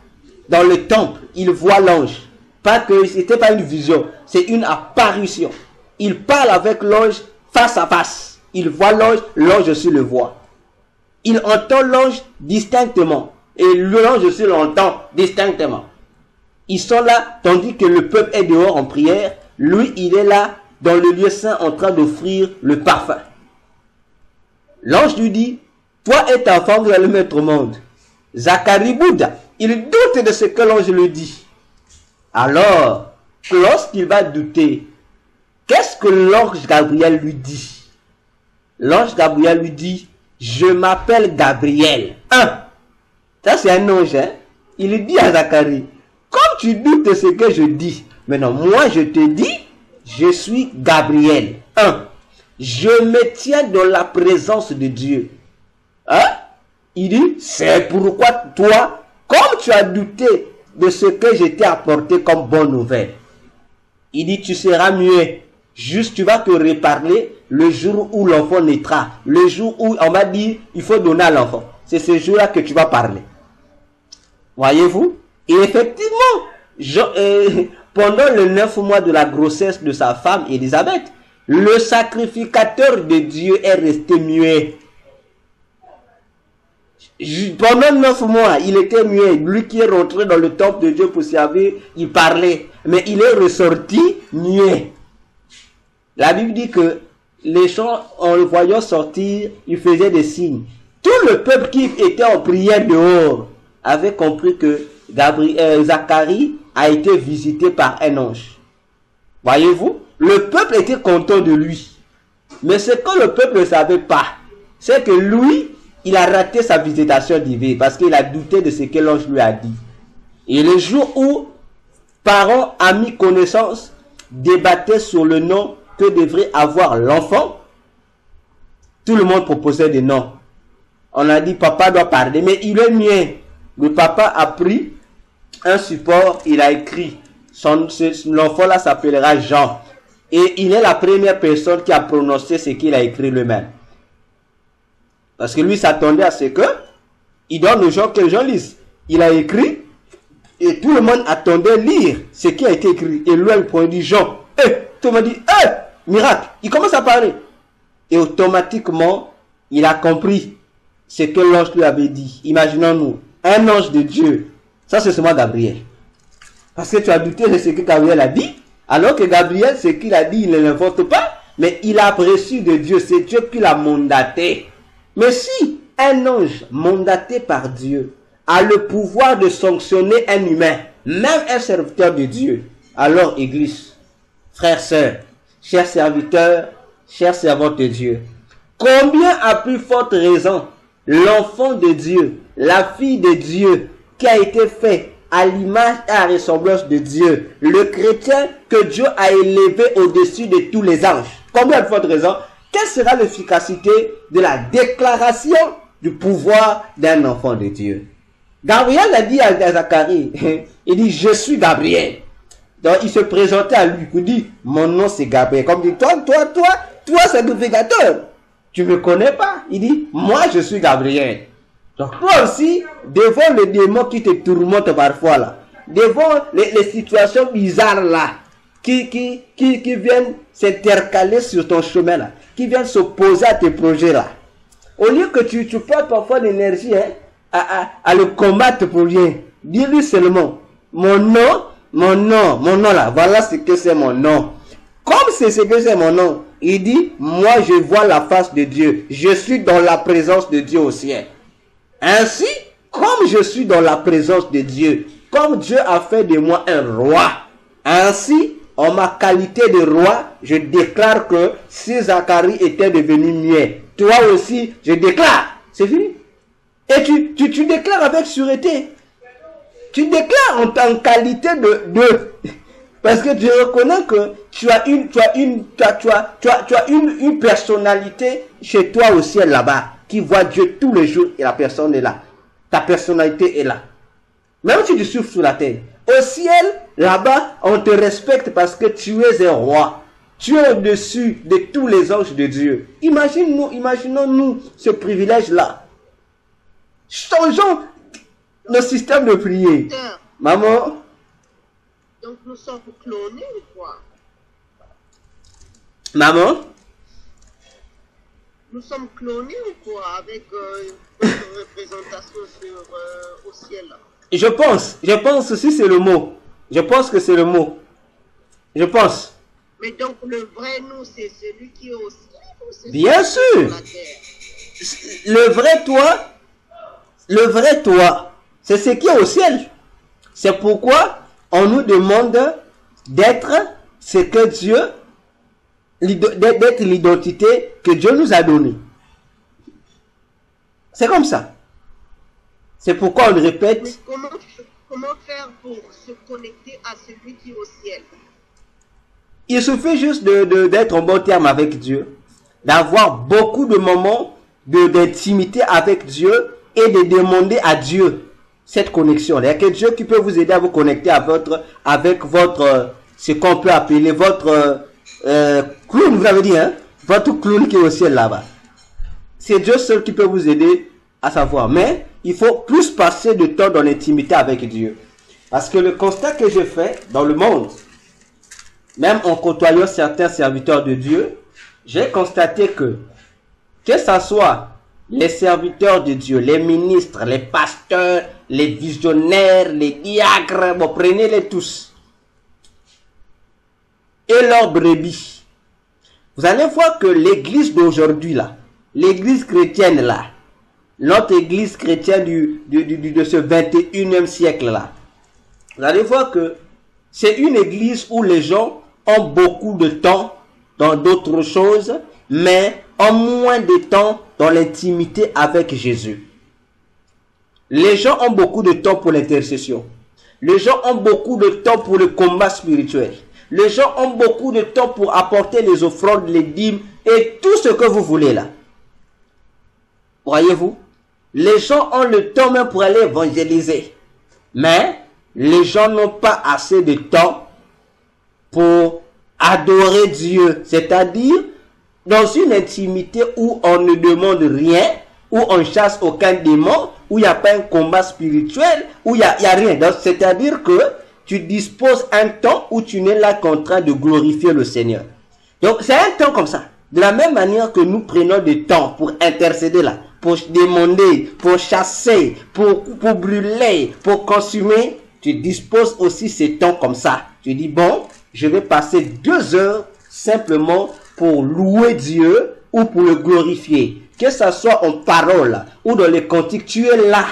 dans le temple, il voit l'ange. Pas que c'était pas une vision, c'est une apparition. Il parle avec l'ange face à face. Il voit l'ange, l'ange aussi le voit. Il entend l'ange distinctement. Et l'ange aussi l'entend distinctement. Ils sont là, tandis que le peuple est dehors en prière. Lui, il est là, dans le lieu saint, en train d'offrir le parfum. L'ange lui dit, toi et ta femme, vous allez mettre au monde. Zacharie Bouddha, il doute de ce que l'ange lui dit. Alors, lorsqu'il va douter, qu'est-ce que l'ange Gabriel lui dit? L'ange Gabriel lui dit, je m'appelle Gabriel. Ça c'est un ange, hein? Il dit à Zacharie, comme tu doutes de ce que je dis, maintenant moi je te dis, je suis Gabriel. Je me tiens dans la présence de Dieu. Il dit, c'est pourquoi toi, comme tu as douté de ce que je t'ai apporté comme bonne nouvelle, il dit, tu seras muet. Juste, tu vas te reparler le jour où l'enfant naîtra. Le jour où on m'a dit, il faut donner à l'enfant. C'est ce jour-là que tu vas parler. Voyez-vous? Et effectivement, pendant les 9 mois de la grossesse de sa femme, Élisabeth, le sacrificateur de Dieu est resté muet. Pendant 9 mois, il était muet. Lui qui est rentré dans le temple de Dieu pour servir, il parlait. Mais il est ressorti muet. La Bible dit que les gens, en le voyant sortir, ils faisaient des signes. Tout le peuple qui était en prière dehors avait compris que Zacharie a été visité par un ange. Voyez-vous? Le peuple était content de lui. Mais ce que le peuple ne savait pas, c'est que lui, il a raté sa visitation divine parce qu'il a douté de ce que l'ange lui a dit. Et le jour où parents, amis, connaissances débattaient sur le nom que devrait avoir l'enfant, tout le monde proposait des noms. On a dit papa doit parler, mais il est mien. Le papa a pris un support, il a écrit, l'enfant là s'appellera Jean. Et il est la première personne qui a prononcé ce qu'il a écrit lui-même. Parce que lui s'attendait à ce que il donne aux gens que les gens lisent. Il a écrit et tout le monde attendait lire ce qui a été écrit. Et lui, il prend dit Jean. Tout le monde dit miracle. Il commence à parler. Et automatiquement, il a compris ce que l'ange lui avait dit. Imaginons-nous, un ange de Dieu. Ça, c'est seulement Gabriel. Parce que tu as douté de ce que Gabriel a dit. Alors que Gabriel, ce qu'il a dit, il ne l'invente pas. Mais il a reçu de Dieu. C'est Dieu qui l'a mandaté. Mais si un ange mandaté par Dieu a le pouvoir de sanctionner un humain, même un serviteur de Dieu, alors Église, frères, sœurs, chers serviteurs, chers servantes de Dieu, combien à plus forte raison l'enfant de Dieu, la fille de Dieu, qui a été fait à l'image et à la ressemblance de Dieu, le chrétien que Dieu a élevé au-dessus de tous les anges, combien à plus forte raison, quelle sera l'efficacité de la déclaration du pouvoir d'un enfant de Dieu? Gabriel a dit à Zacharie, il dit, je suis Gabriel. Donc il se présentait à lui, il dit, mon nom c'est Gabriel. Comme il dit, toi sacrificateur, tu me connais pas? Il dit, moi je suis Gabriel. Donc toi aussi, devant les démons qui te tourmentent parfois là, devant les situations bizarres là, qui viennent s'intercaler sur ton chemin là, qui viennent s'opposer à tes projets là. Au lieu que tu perds parfois l'énergie à le combattre pour rien, dis-lui seulement, mon nom là, voilà ce que c'est mon nom. Comme c'est ce que c'est mon nom, il dit, moi je vois la face de Dieu. Je suis dans la présence de Dieu au ciel. Ainsi, comme je suis dans la présence de Dieu, comme Dieu a fait de moi un roi, ainsi, en ma qualité de roi, je déclare que si Zacharie était devenu muet, toi aussi, je déclare. C'est fini. Et tu déclares avec sûreté. Tu déclares en ta qualité de parce que tu reconnais que tu as une personnalité chez toi au ciel là-bas, qui voit Dieu tous les jours et la personne est là. Ta personnalité est là. Même si tu souffres sur la terre, au ciel, là-bas, on te respecte parce que tu es un roi. Tu es au-dessus de tous les anges de Dieu. Imaginons-nous ce privilège-là. Changeons nos systèmes de prière. Maman. Donc nous sommes clonés ou quoi? Maman. Nous sommes clonés ou quoi avec une représentation au ciel? Je pense aussi c'est le mot. Je pense que c'est le mot. Je pense. Mais donc le vrai nous, c'est celui qui est au ciel ou c'est bien sûr. Le vrai toi, c'est ce qui est au ciel. C'est pourquoi on nous demande d'être ce que Dieu, d'être l'identité que Dieu nous a donnée. C'est comme ça. C'est pourquoi on le répète. Mais comment faire pour se connecter à celui qui est au ciel? Il suffit juste d'être en bon terme avec Dieu, d'avoir beaucoup de moments d'intimité avec Dieu et de demander à Dieu cette connexion. Il y a que Dieu qui peut vous aider à vous connecter avec votre ce qu'on peut appeler votre clown, vous avez dit, hein? Votre clown qui est au ciel là-bas. C'est Dieu seul qui peut vous aider à savoir. Mais il faut plus passer de temps dans l'intimité avec Dieu. Parce que le constat que je fais dans le monde, même en côtoyant certains serviteurs de Dieu, j'ai constaté que ça soit les serviteurs de Dieu, les ministres, les pasteurs, les visionnaires, les diacres, bon, prenez-les tous. Et leurs brebis. Vous allez voir que l'église d'aujourd'hui là, l'église chrétienne là, notre église chrétienne de ce 21e siècle là, vous allez voir que c'est une église où les gens ont beaucoup de temps dans d'autres choses, mais ont moins de temps dans l'intimité avec Jésus. Les gens ont beaucoup de temps pour l'intercession. Les gens ont beaucoup de temps pour le combat spirituel. Les gens ont beaucoup de temps pour apporter les offrandes, les dîmes et tout ce que vous voulez là. Voyez-vous? Les gens ont le temps même pour aller évangéliser. Mais les gens n'ont pas assez de temps pour adorer Dieu. C'est-à-dire dans une intimité où on ne demande rien, où on chasse aucun démon, où il n'y a pas un combat spirituel, où il n'y a rien. C'est-à-dire que tu disposes un temps où tu n'es là qu'en train de glorifier le Seigneur. Donc c'est un temps comme ça. De la même manière que nous prenons du temps pour intercéder là, pour demander, pour chasser, pour brûler, pour consumer, tu disposes aussi ces temps comme ça. Tu dis bon, je vais passer 2 heures simplement pour louer Dieu ou pour le glorifier. Que ça soit en parole ou dans les cantiques, tu es là.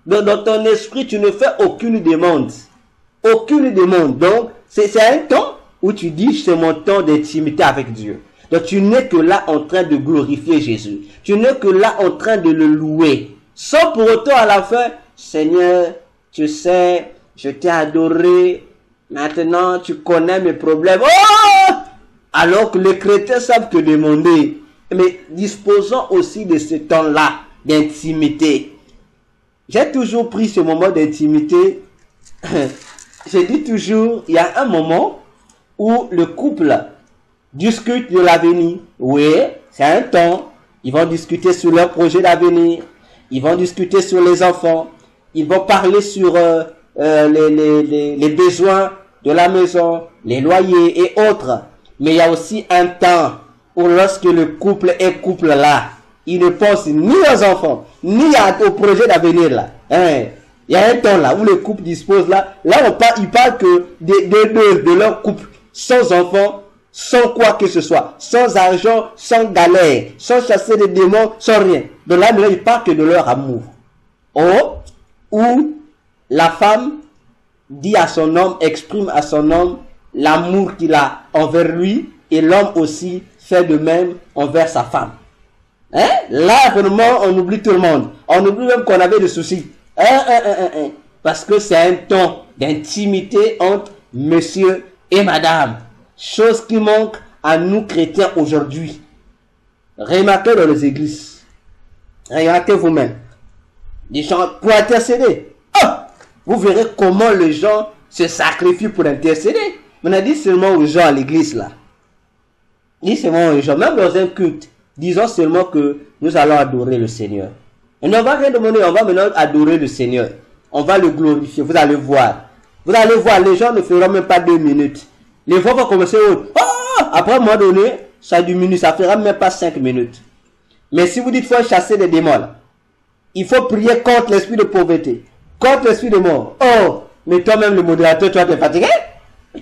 Dans ton esprit, tu ne fais aucune demande. Aucune demande. Donc, c'est un temps où tu dis, c'est mon temps d'intimité avec Dieu. Donc, tu n'es que là en train de glorifier Jésus. Tu n'es que là en train de le louer. Sans pour autant à la fin, Seigneur, tu sais, je t'ai adoré. Maintenant, tu connais mes problèmes. Oh! Alors que les chrétiens savent te demander. Mais disposons aussi de ce temps-là d'intimité. J'ai toujours pris ce moment d'intimité. Je dis toujours, il y a un moment où le couple discute de l'avenir. Oui, c'est un temps. Ils vont discuter sur leur projet d'avenir. Ils vont discuter sur les enfants. Ils vont parler sur les besoins de la maison, les loyers et autres. Mais il y a aussi un temps où lorsque le couple est couple là, il ne pense ni aux enfants, ni au projet d'avenir là. Hein? Il y a un temps là où les couples disposent là. Là, il parle que de leur couple, sans enfants, sans quoi que ce soit, sans argent, sans galère, sans chasser des démons, sans rien. Donc là, il parle que de leur amour. Où la femme dit à son homme, exprime à son homme l'amour qu'il a envers lui, et l'homme aussi fait de même envers sa femme. Hein? Là, vraiment, on oublie tout le monde. On oublie même qu'on avait des soucis. Parce que c'est un temps d'intimité entre monsieur et madame. Chose qui manque à nous chrétiens aujourd'hui. Remarquez dans les églises. Remarquez vous-même. Les gens, pour intercéder. Vous verrez comment les gens se sacrifient pour intercéder. On a dit seulement aux gens à l'église là. Dit seulement aux gens, même dans un culte. Disons seulement que nous allons adorer le Seigneur. On ne va rien demander, on va maintenant adorer le Seigneur. On va le glorifier, vous allez voir. Vous allez voir, les gens ne feront même pas 2 minutes. Les voix vont commencer après un moment donné, ça diminue, ça fera même pas 5 minutes. Mais si vous dites qu'il faut chasser des démons, là, il faut prier contre l'esprit de pauvreté, contre l'esprit de mort. Mais toi-même le modérateur, tu vas te fatiguer.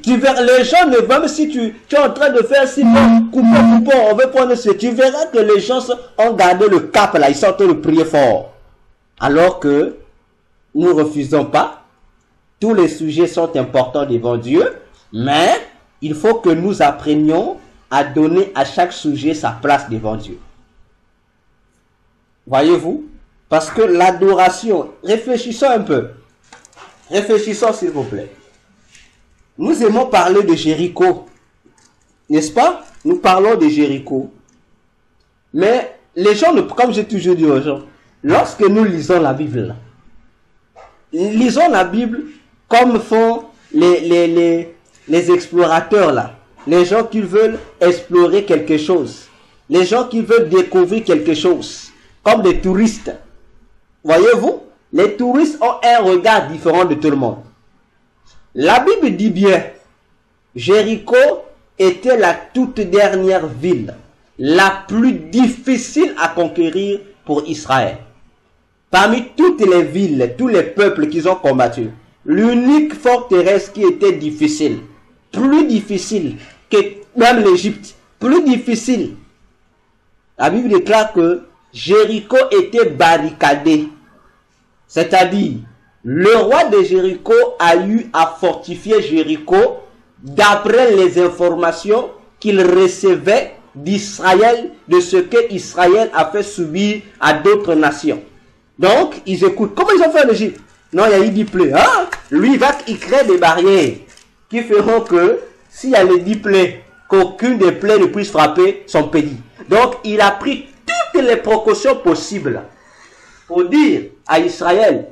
Tu verras, les gens ne vont, même si tu es en train de faire si coupons, on veut prendre ce, tu verras que les gens ont gardé le cap là, ils sont en train de prier fort. Alors que nous ne refusons pas, tous les sujets sont importants devant Dieu, mais il faut que nous apprenions à donner à chaque sujet sa place devant Dieu. Voyez-vous? Parce que l'adoration, réfléchissons un peu. Réfléchissons s'il vous plaît. Nous aimons parler de Jéricho, n'est-ce pas? Nous parlons de Jéricho. Mais les gens, comme j'ai toujours dit aux gens, lorsque nous lisons la Bible, lisons la Bible comme font les explorateurs là. Les gens qui veulent explorer quelque chose. Les gens qui veulent découvrir quelque chose. Comme des touristes. Voyez-vous? Les touristes ont un regard différent de tout le monde. La Bible dit bien, Jéricho était la toute dernière ville, la plus difficile à conquérir pour Israël. Parmi toutes les villes, tous les peuples qu'ils ont combattus, l'unique forteresse qui était difficile, plus difficile que même l'Égypte, plus difficile. La Bible déclare que Jéricho était barricadé. C'est-à-dire, le roi de Jéricho a eu à fortifier Jéricho d'après les informations qu'il recevait d'Israël, de ce que Israël a fait subir à d'autres nations. Donc, ils écoutent. Comment ils ont fait en Égypte? Non, il y a eu 10 plaies. Lui, il crée des barrières qui feront que, s'il y a les 10 plaies, qu'aucune des plaies ne puisse frapper son pays. Donc, il a pris toutes les précautions possibles pour dire à Israël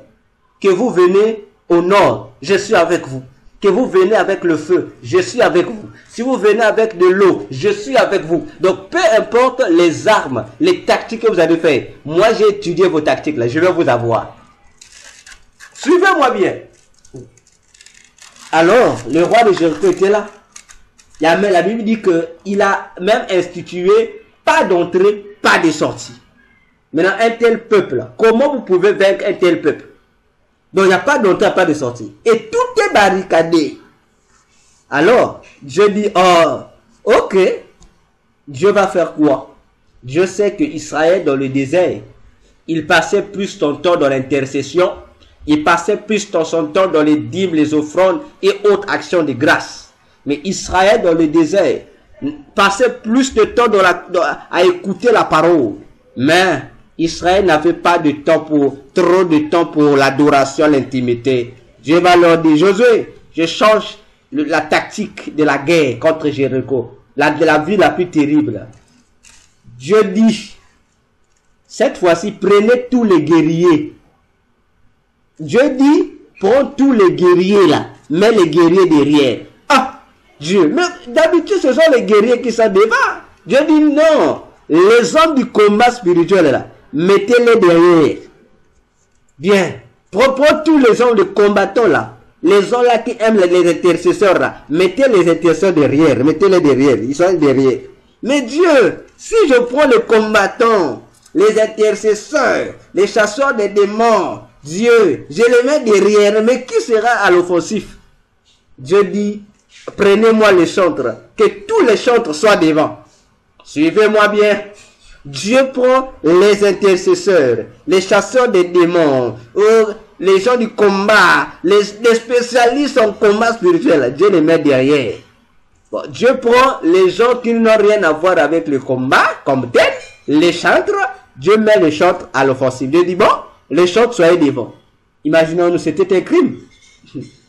que vous venez au nord, je suis avec vous. Que vous venez avec le feu, je suis avec vous. Si vous venez avec de l'eau, je suis avec vous. Donc, peu importe les armes, les tactiques que vous avez fait, moi j'ai étudié vos tactiques là, je vais vous avoir. Suivez-moi bien. Alors, le roi de Jéricho était là. La Bible dit qu'il a même institué pas d'entrée, pas de sortie. Maintenant, un tel peuple, comment vous pouvez vaincre un tel peuple? Donc, il n'y a pas d'entrée, pas de sortie. Et tout est barricadé. Alors, Dieu dit, ok, Dieu va faire quoi? Dieu sait que Israël, dans le désert, il passait plus son temps dans l'intercession, il passait plus son temps dans les dîmes, les offrandes et autres actions de grâce. Mais Israël, dans le désert, passait plus de temps à écouter la parole. Mais Israël n'avait pas de temps trop de temps pour l'adoration, l'intimité. Dieu va leur dire, Josué, je change la tactique de la guerre contre Jéricho, de la ville la plus terrible. Dieu dit, cette fois-ci, prenez tous les guerriers. Dieu dit, prends tous les guerriers là, mets les guerriers derrière. Dieu, mais d'habitude ce sont les guerriers qui sont devant. Dieu dit non, les hommes du combat spirituel là, mettez-les derrière. Bien, prends tous les hommes de combattants là, les gens là qui aiment les intercesseurs là, mettez les intercesseurs derrière, mettez-les derrière, ils sont derrière. Mais Dieu, si je prends les combattants, les intercesseurs, les chasseurs des démons, Dieu, je les mets derrière, mais qui sera à l'offensif? Dieu dit, prenez-moi les chantres, que tous les chantres soient devant. Suivez-moi bien. Dieu prend les intercesseurs, les chasseurs des démons, les gens du combat, les spécialistes en combat spirituel. Dieu les met derrière. Bon, Dieu prend les gens qui n'ont rien à voir avec le combat, comme tel, les chantres. Dieu met les chantres à l'offensive. Dieu dit, bon, les chantres soyez devant. Imaginons-nous, c'était un crime.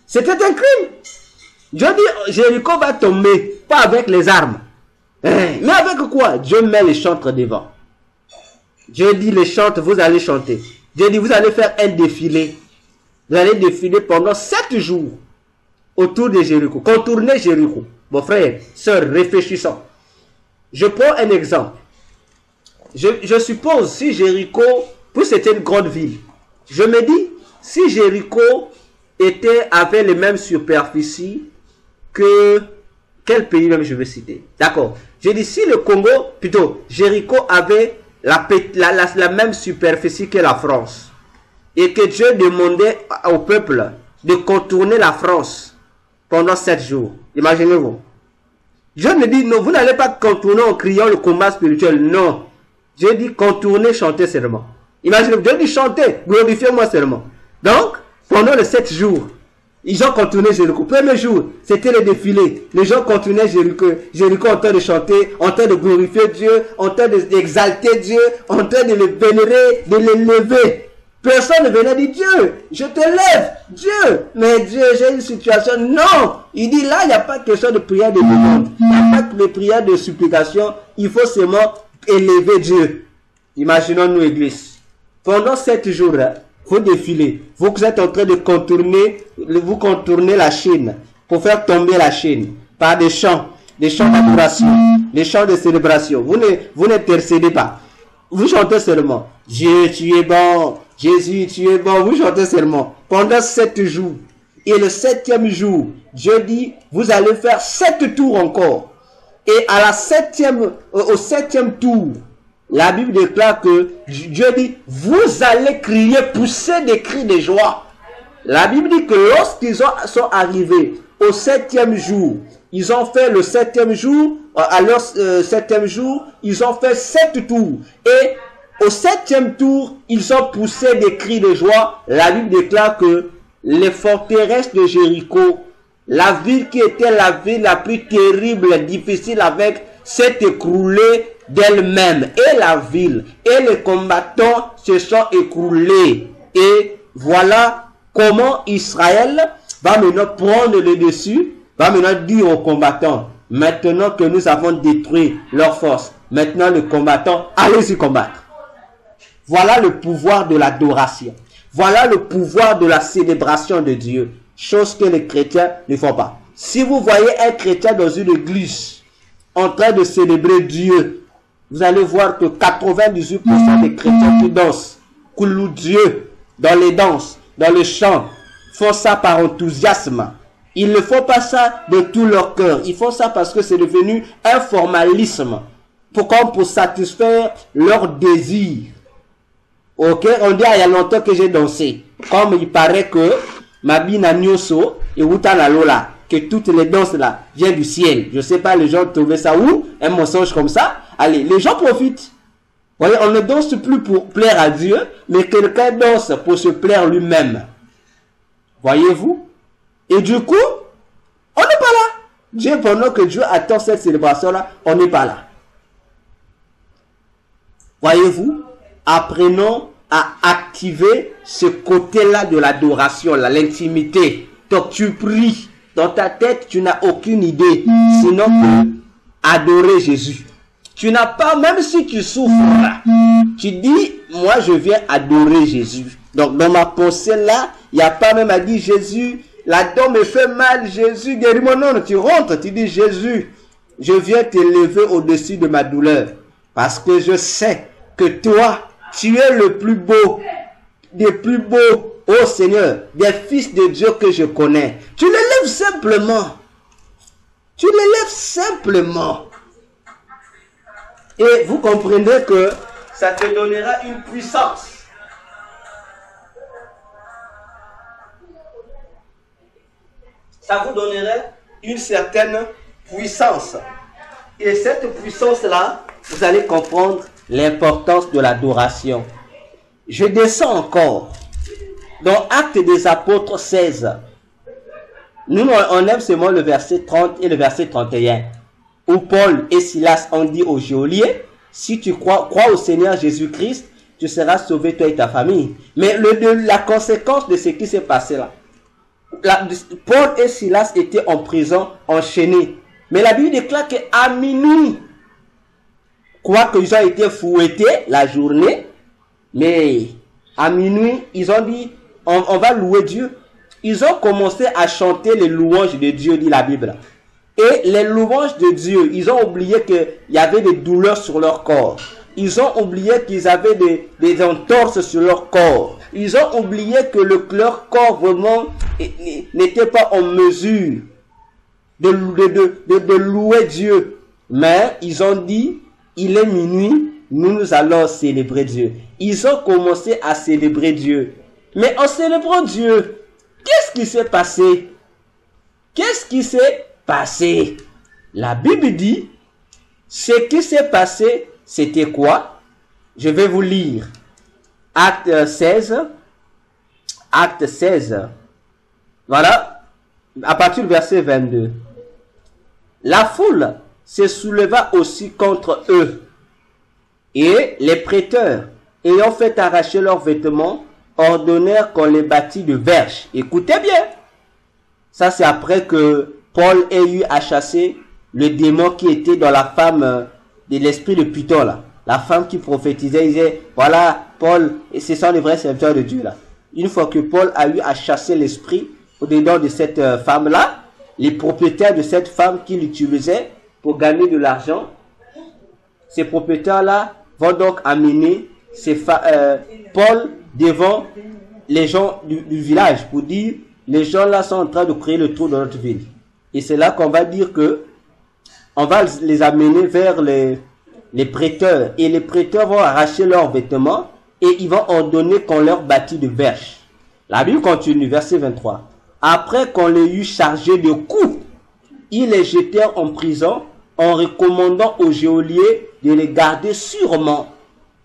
C'était un crime. Dieu dit, Jéricho va tomber, pas avec les armes. Mais avec quoi? Dieu met les chantres devant. Dieu dit, les chantres, vous allez chanter. Dieu dit, vous allez faire un défilé. Vous allez défiler pendant 7 jours autour de Jéricho. Contourner Jéricho. Bon frère, sœur, réfléchissons. Je prends un exemple. Je suppose, si Jéricho, pour c'était une grande ville, je me dis, si Jéricho avait les mêmes superficies que... Quel pays même je veux citer? D'accord. J'ai dit, si le Congo, plutôt, Jéricho avait la même superficie que la France, et que Dieu demandait au peuple de contourner la France pendant 7 jours. Imaginez-vous. Dieu me dit, non, vous n'allez pas contourner en criant le combat spirituel. Non. Dieu dit, contourner, chanter seulement. Imaginez-vous. Dieu dit, chanter, glorifiez-moi seulement. Donc, pendant les 7 jours, ils ont contourné Jéricho. Premier jour, c'était le défilé. Les gens continuaient Jéricho. Jéricho en train de chanter, en train de glorifier Dieu, en train d'exalter Dieu, en train de le vénérer, de l'élever. Personne ne venait dire, Dieu, je te lève, Dieu, mais Dieu, j'ai une situation. Non, il dit là, il n'y a pas question de prière de demande. Il n'y a pas de prière de supplication. Il faut seulement élever Dieu. Imaginons-nous, église. Pendant 7 jours, vous défilez. Vous êtes en train de contournez la chaîne pour faire tomber la chaîne par des chants d'adoration, des chants de célébration. Vous n'intercédez pas. Vous chantez seulement. Dieu, tu es bon. Jésus, tu es bon. Vous chantez seulement. Pendant 7 jours. Et le 7e jour, Dieu dit, vous allez faire 7 tours encore. Et au 7e tour, la Bible déclare que Dieu dit, vous allez crier, pousser des cris de joie. La Bible dit que lorsqu'ils sont arrivés au 7e jour, ils ont fait le 7e jour, à leur 7e jour, ils ont fait 7 tours. Et au 7e tour, ils ont poussé des cris de joie. La Bible déclare que les forteresses de Jéricho, la ville qui était la ville la plus terrible, difficile avec, s'est écroulée d'elle-même. Et la ville et les combattants se sont écroulés. Et voilà comment Israël va maintenant prendre le dessus, va maintenant dire aux combattants, maintenant que nous avons détruit leur force, maintenant les combattants, allez-y combattre. Voilà le pouvoir de l'adoration. Voilà le pouvoir de la célébration de Dieu. Chose que les chrétiens ne font pas. Si vous voyez un chrétien dans une église en train de célébrer Dieu, vous allez voir que 98% des chrétiens qui dansent, qui louent Dieu dans les danses, dans le chant, font ça par enthousiasme. Ils ne font pas ça de tout leur cœur. Ils font ça parce que c'est devenu un formalisme. Pour satisfaire leurs désirs. Ok, on dit, il y a longtemps que j'ai dansé. Comme il paraît que Mabina Nyoso et Wutana Lola, que toutes les danses là viennent du ciel. Je sais pas, les gens trouvaient ça où? Un mensonge comme ça. Allez, les gens profitent. Vous voyez, on ne danse plus pour plaire à Dieu, mais quelqu'un danse pour se plaire lui-même. Voyez-vous? Et du coup, on n'est pas là. Dieu, pendant que Dieu attend cette célébration-là, on n'est pas là. Voyez-vous? Apprenons à activer ce côté-là de l'adoration, l'intimité. Donc tu pries. Dans ta tête, tu n'as aucune idée. Sinon que adorer Jésus. Tu n'as pas, même si tu souffres, tu dis, moi je viens adorer Jésus. Donc dans ma pensée là, il n'y a pas même à dire Jésus, la dent me fait mal, Jésus guéris-moi. Non, tu rentres, tu dis Jésus, je viens t'élever au-dessus de ma douleur. Parce que je sais que toi, tu es le plus beau, des plus beaux, oh Seigneur, des fils de Dieu que je connais. Tu l'élèves simplement. Tu l'élèves simplement. Et vous comprendrez que ça te donnera une puissance. ça vous donnerait une certaine puissance. Et cette puissance-là, vous allez comprendre l'importance de l'adoration. Je descends encore dans Actes des Apôtres 16. Nous, on aime seulement le verset 30 et le verset 31, où Paul et Silas ont dit aux geôliers, si tu crois au Seigneur Jésus-Christ, tu seras sauvé toi et ta famille. Mais la conséquence de ce qui s'est passé là, Paul et Silas étaient en prison, enchaînés. Mais la Bible déclare qu'à minuit, quoique ils ont été fouettés la journée, mais à minuit, ils ont dit, on va louer Dieu. Ils ont commencé à chanter les louanges de Dieu, dit la Bible. Et les louanges de Dieu, ils ont oublié qu'il y avait des douleurs sur leur corps. Ils ont oublié qu'ils avaient des entorses sur leur corps. Ils ont oublié que leur corps vraiment n'était pas en mesure de louer Dieu. Mais ils ont dit, il est minuit, nous allons célébrer Dieu. Ils ont commencé à célébrer Dieu. Mais en célébrant Dieu, qu'est-ce qui s'est passé? Qu'est-ce qui s'est passé? La Bible dit, ce qui s'est passé, c'était quoi? Je vais vous lire. Acte 16. Acte 16. Voilà. À partir du verset 22. La foule se souleva aussi contre eux. Et les prêteurs, ayant fait arracher leurs vêtements, ordonnèrent qu'on les bâtît de verges. Écoutez bien. Ça, c'est après que Paul ait eu à chasser le démon qui était dans la femme de l'esprit de Python, là. La femme qui prophétisait, il disait, voilà, Paul, et ce sont les vrais serviteurs de Dieu, là. Une fois que Paul a eu à chasser l'esprit au-dedans de cette femme-là, les propriétaires de cette femme qui l'utilisaient pour gagner de l'argent, ces propriétaires-là vont donc amener Paul devant les gens du village pour dire, les gens là sont en train de créer le trou dans notre ville. Et c'est là qu'on va dire que on va les amener vers les prêteurs. Et les prêteurs vont arracher leurs vêtements et ils vont ordonner qu'on leur bâtit de verges. La Bible continue, verset 23. Après qu'on les eut chargés de coups, ils les jetèrent en prison en recommandant aux geôliers de les garder sûrement.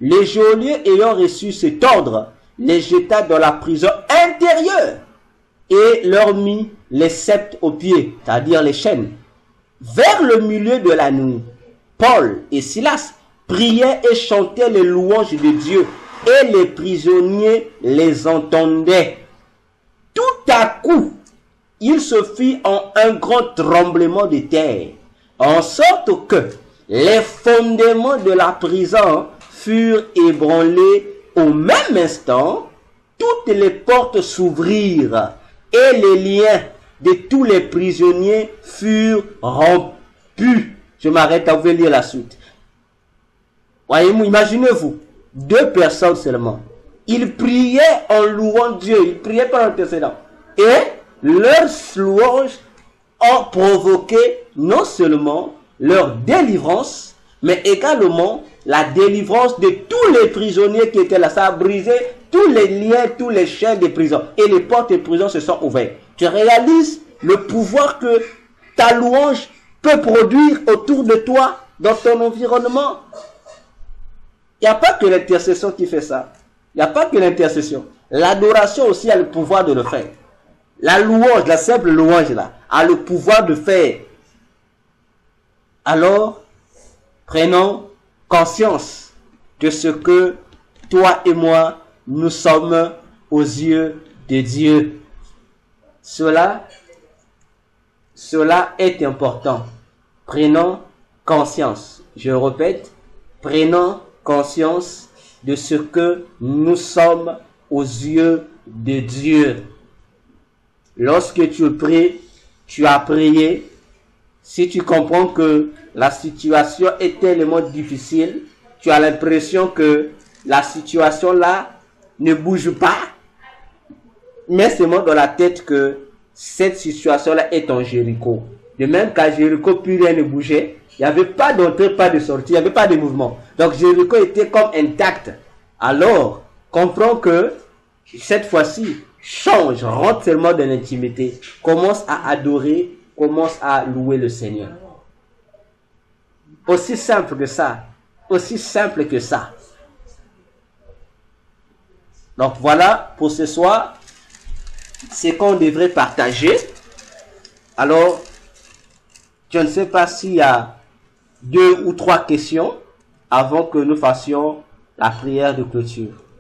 Les geôliers ayant reçu cet ordre, les jeta dans la prison intérieure et leur mit les sceptres aux pieds, c'est-à-dire les chaînes. Vers le milieu de la nuit, Paul et Silas priaient et chantaient les louanges de Dieu et les prisonniers les entendaient. Tout à coup, il se fit un grand tremblement de terre, en sorte que les fondements de la prison furent ébranlés au même instant, toutes les portes s'ouvrirent et les liens de tous les prisonniers furent rompus. Je m'arrête à vous lire la suite. Voyez-vous, imaginez-vous, 2 personnes seulement. Ils priaient en louant Dieu, ils priaient par l'intercédant. Et leurs louanges ont provoqué non seulement leur délivrance, mais également la délivrance de tous les prisonniers qui étaient là. Ça a brisé tous les liens, tous les chaînes des prisons. Et les portes des prisons se sont ouvertes. Tu réalises le pouvoir que ta louange peut produire autour de toi, dans ton environnement. Il n'y a pas que l'intercession qui fait ça. Il n'y a pas que l'intercession. L'adoration aussi a le pouvoir de le faire. La louange, la simple louange là, a le pouvoir de faire. Alors, prenons conscience de ce que toi et moi, nous sommes aux yeux de Dieu. Cela est important. Prenons conscience. Je répète, prenons conscience de ce que nous sommes aux yeux de Dieu. Lorsque tu pries, tu as prié. Si tu comprends que la situation est tellement difficile, tu as l'impression que la situation là ne bouge pas, mais seulement dans la tête que cette situation là est en Jéricho. De même qu'à Jéricho, plus rien ne bougeait. Il n'y avait pas d'entrée, pas de sortie, il n'y avait pas de mouvement. Donc Jéricho était comme intact. Alors, comprends que cette fois-ci, change, rentre seulement dans l'intimité, commence à adorer, commence à louer le Seigneur. Aussi simple que ça. Aussi simple que ça. Donc voilà pour ce soir ce qu'on devrait partager. Alors, je ne sais pas s'il y a 2 ou 3 questions avant que nous fassions la prière de clôture.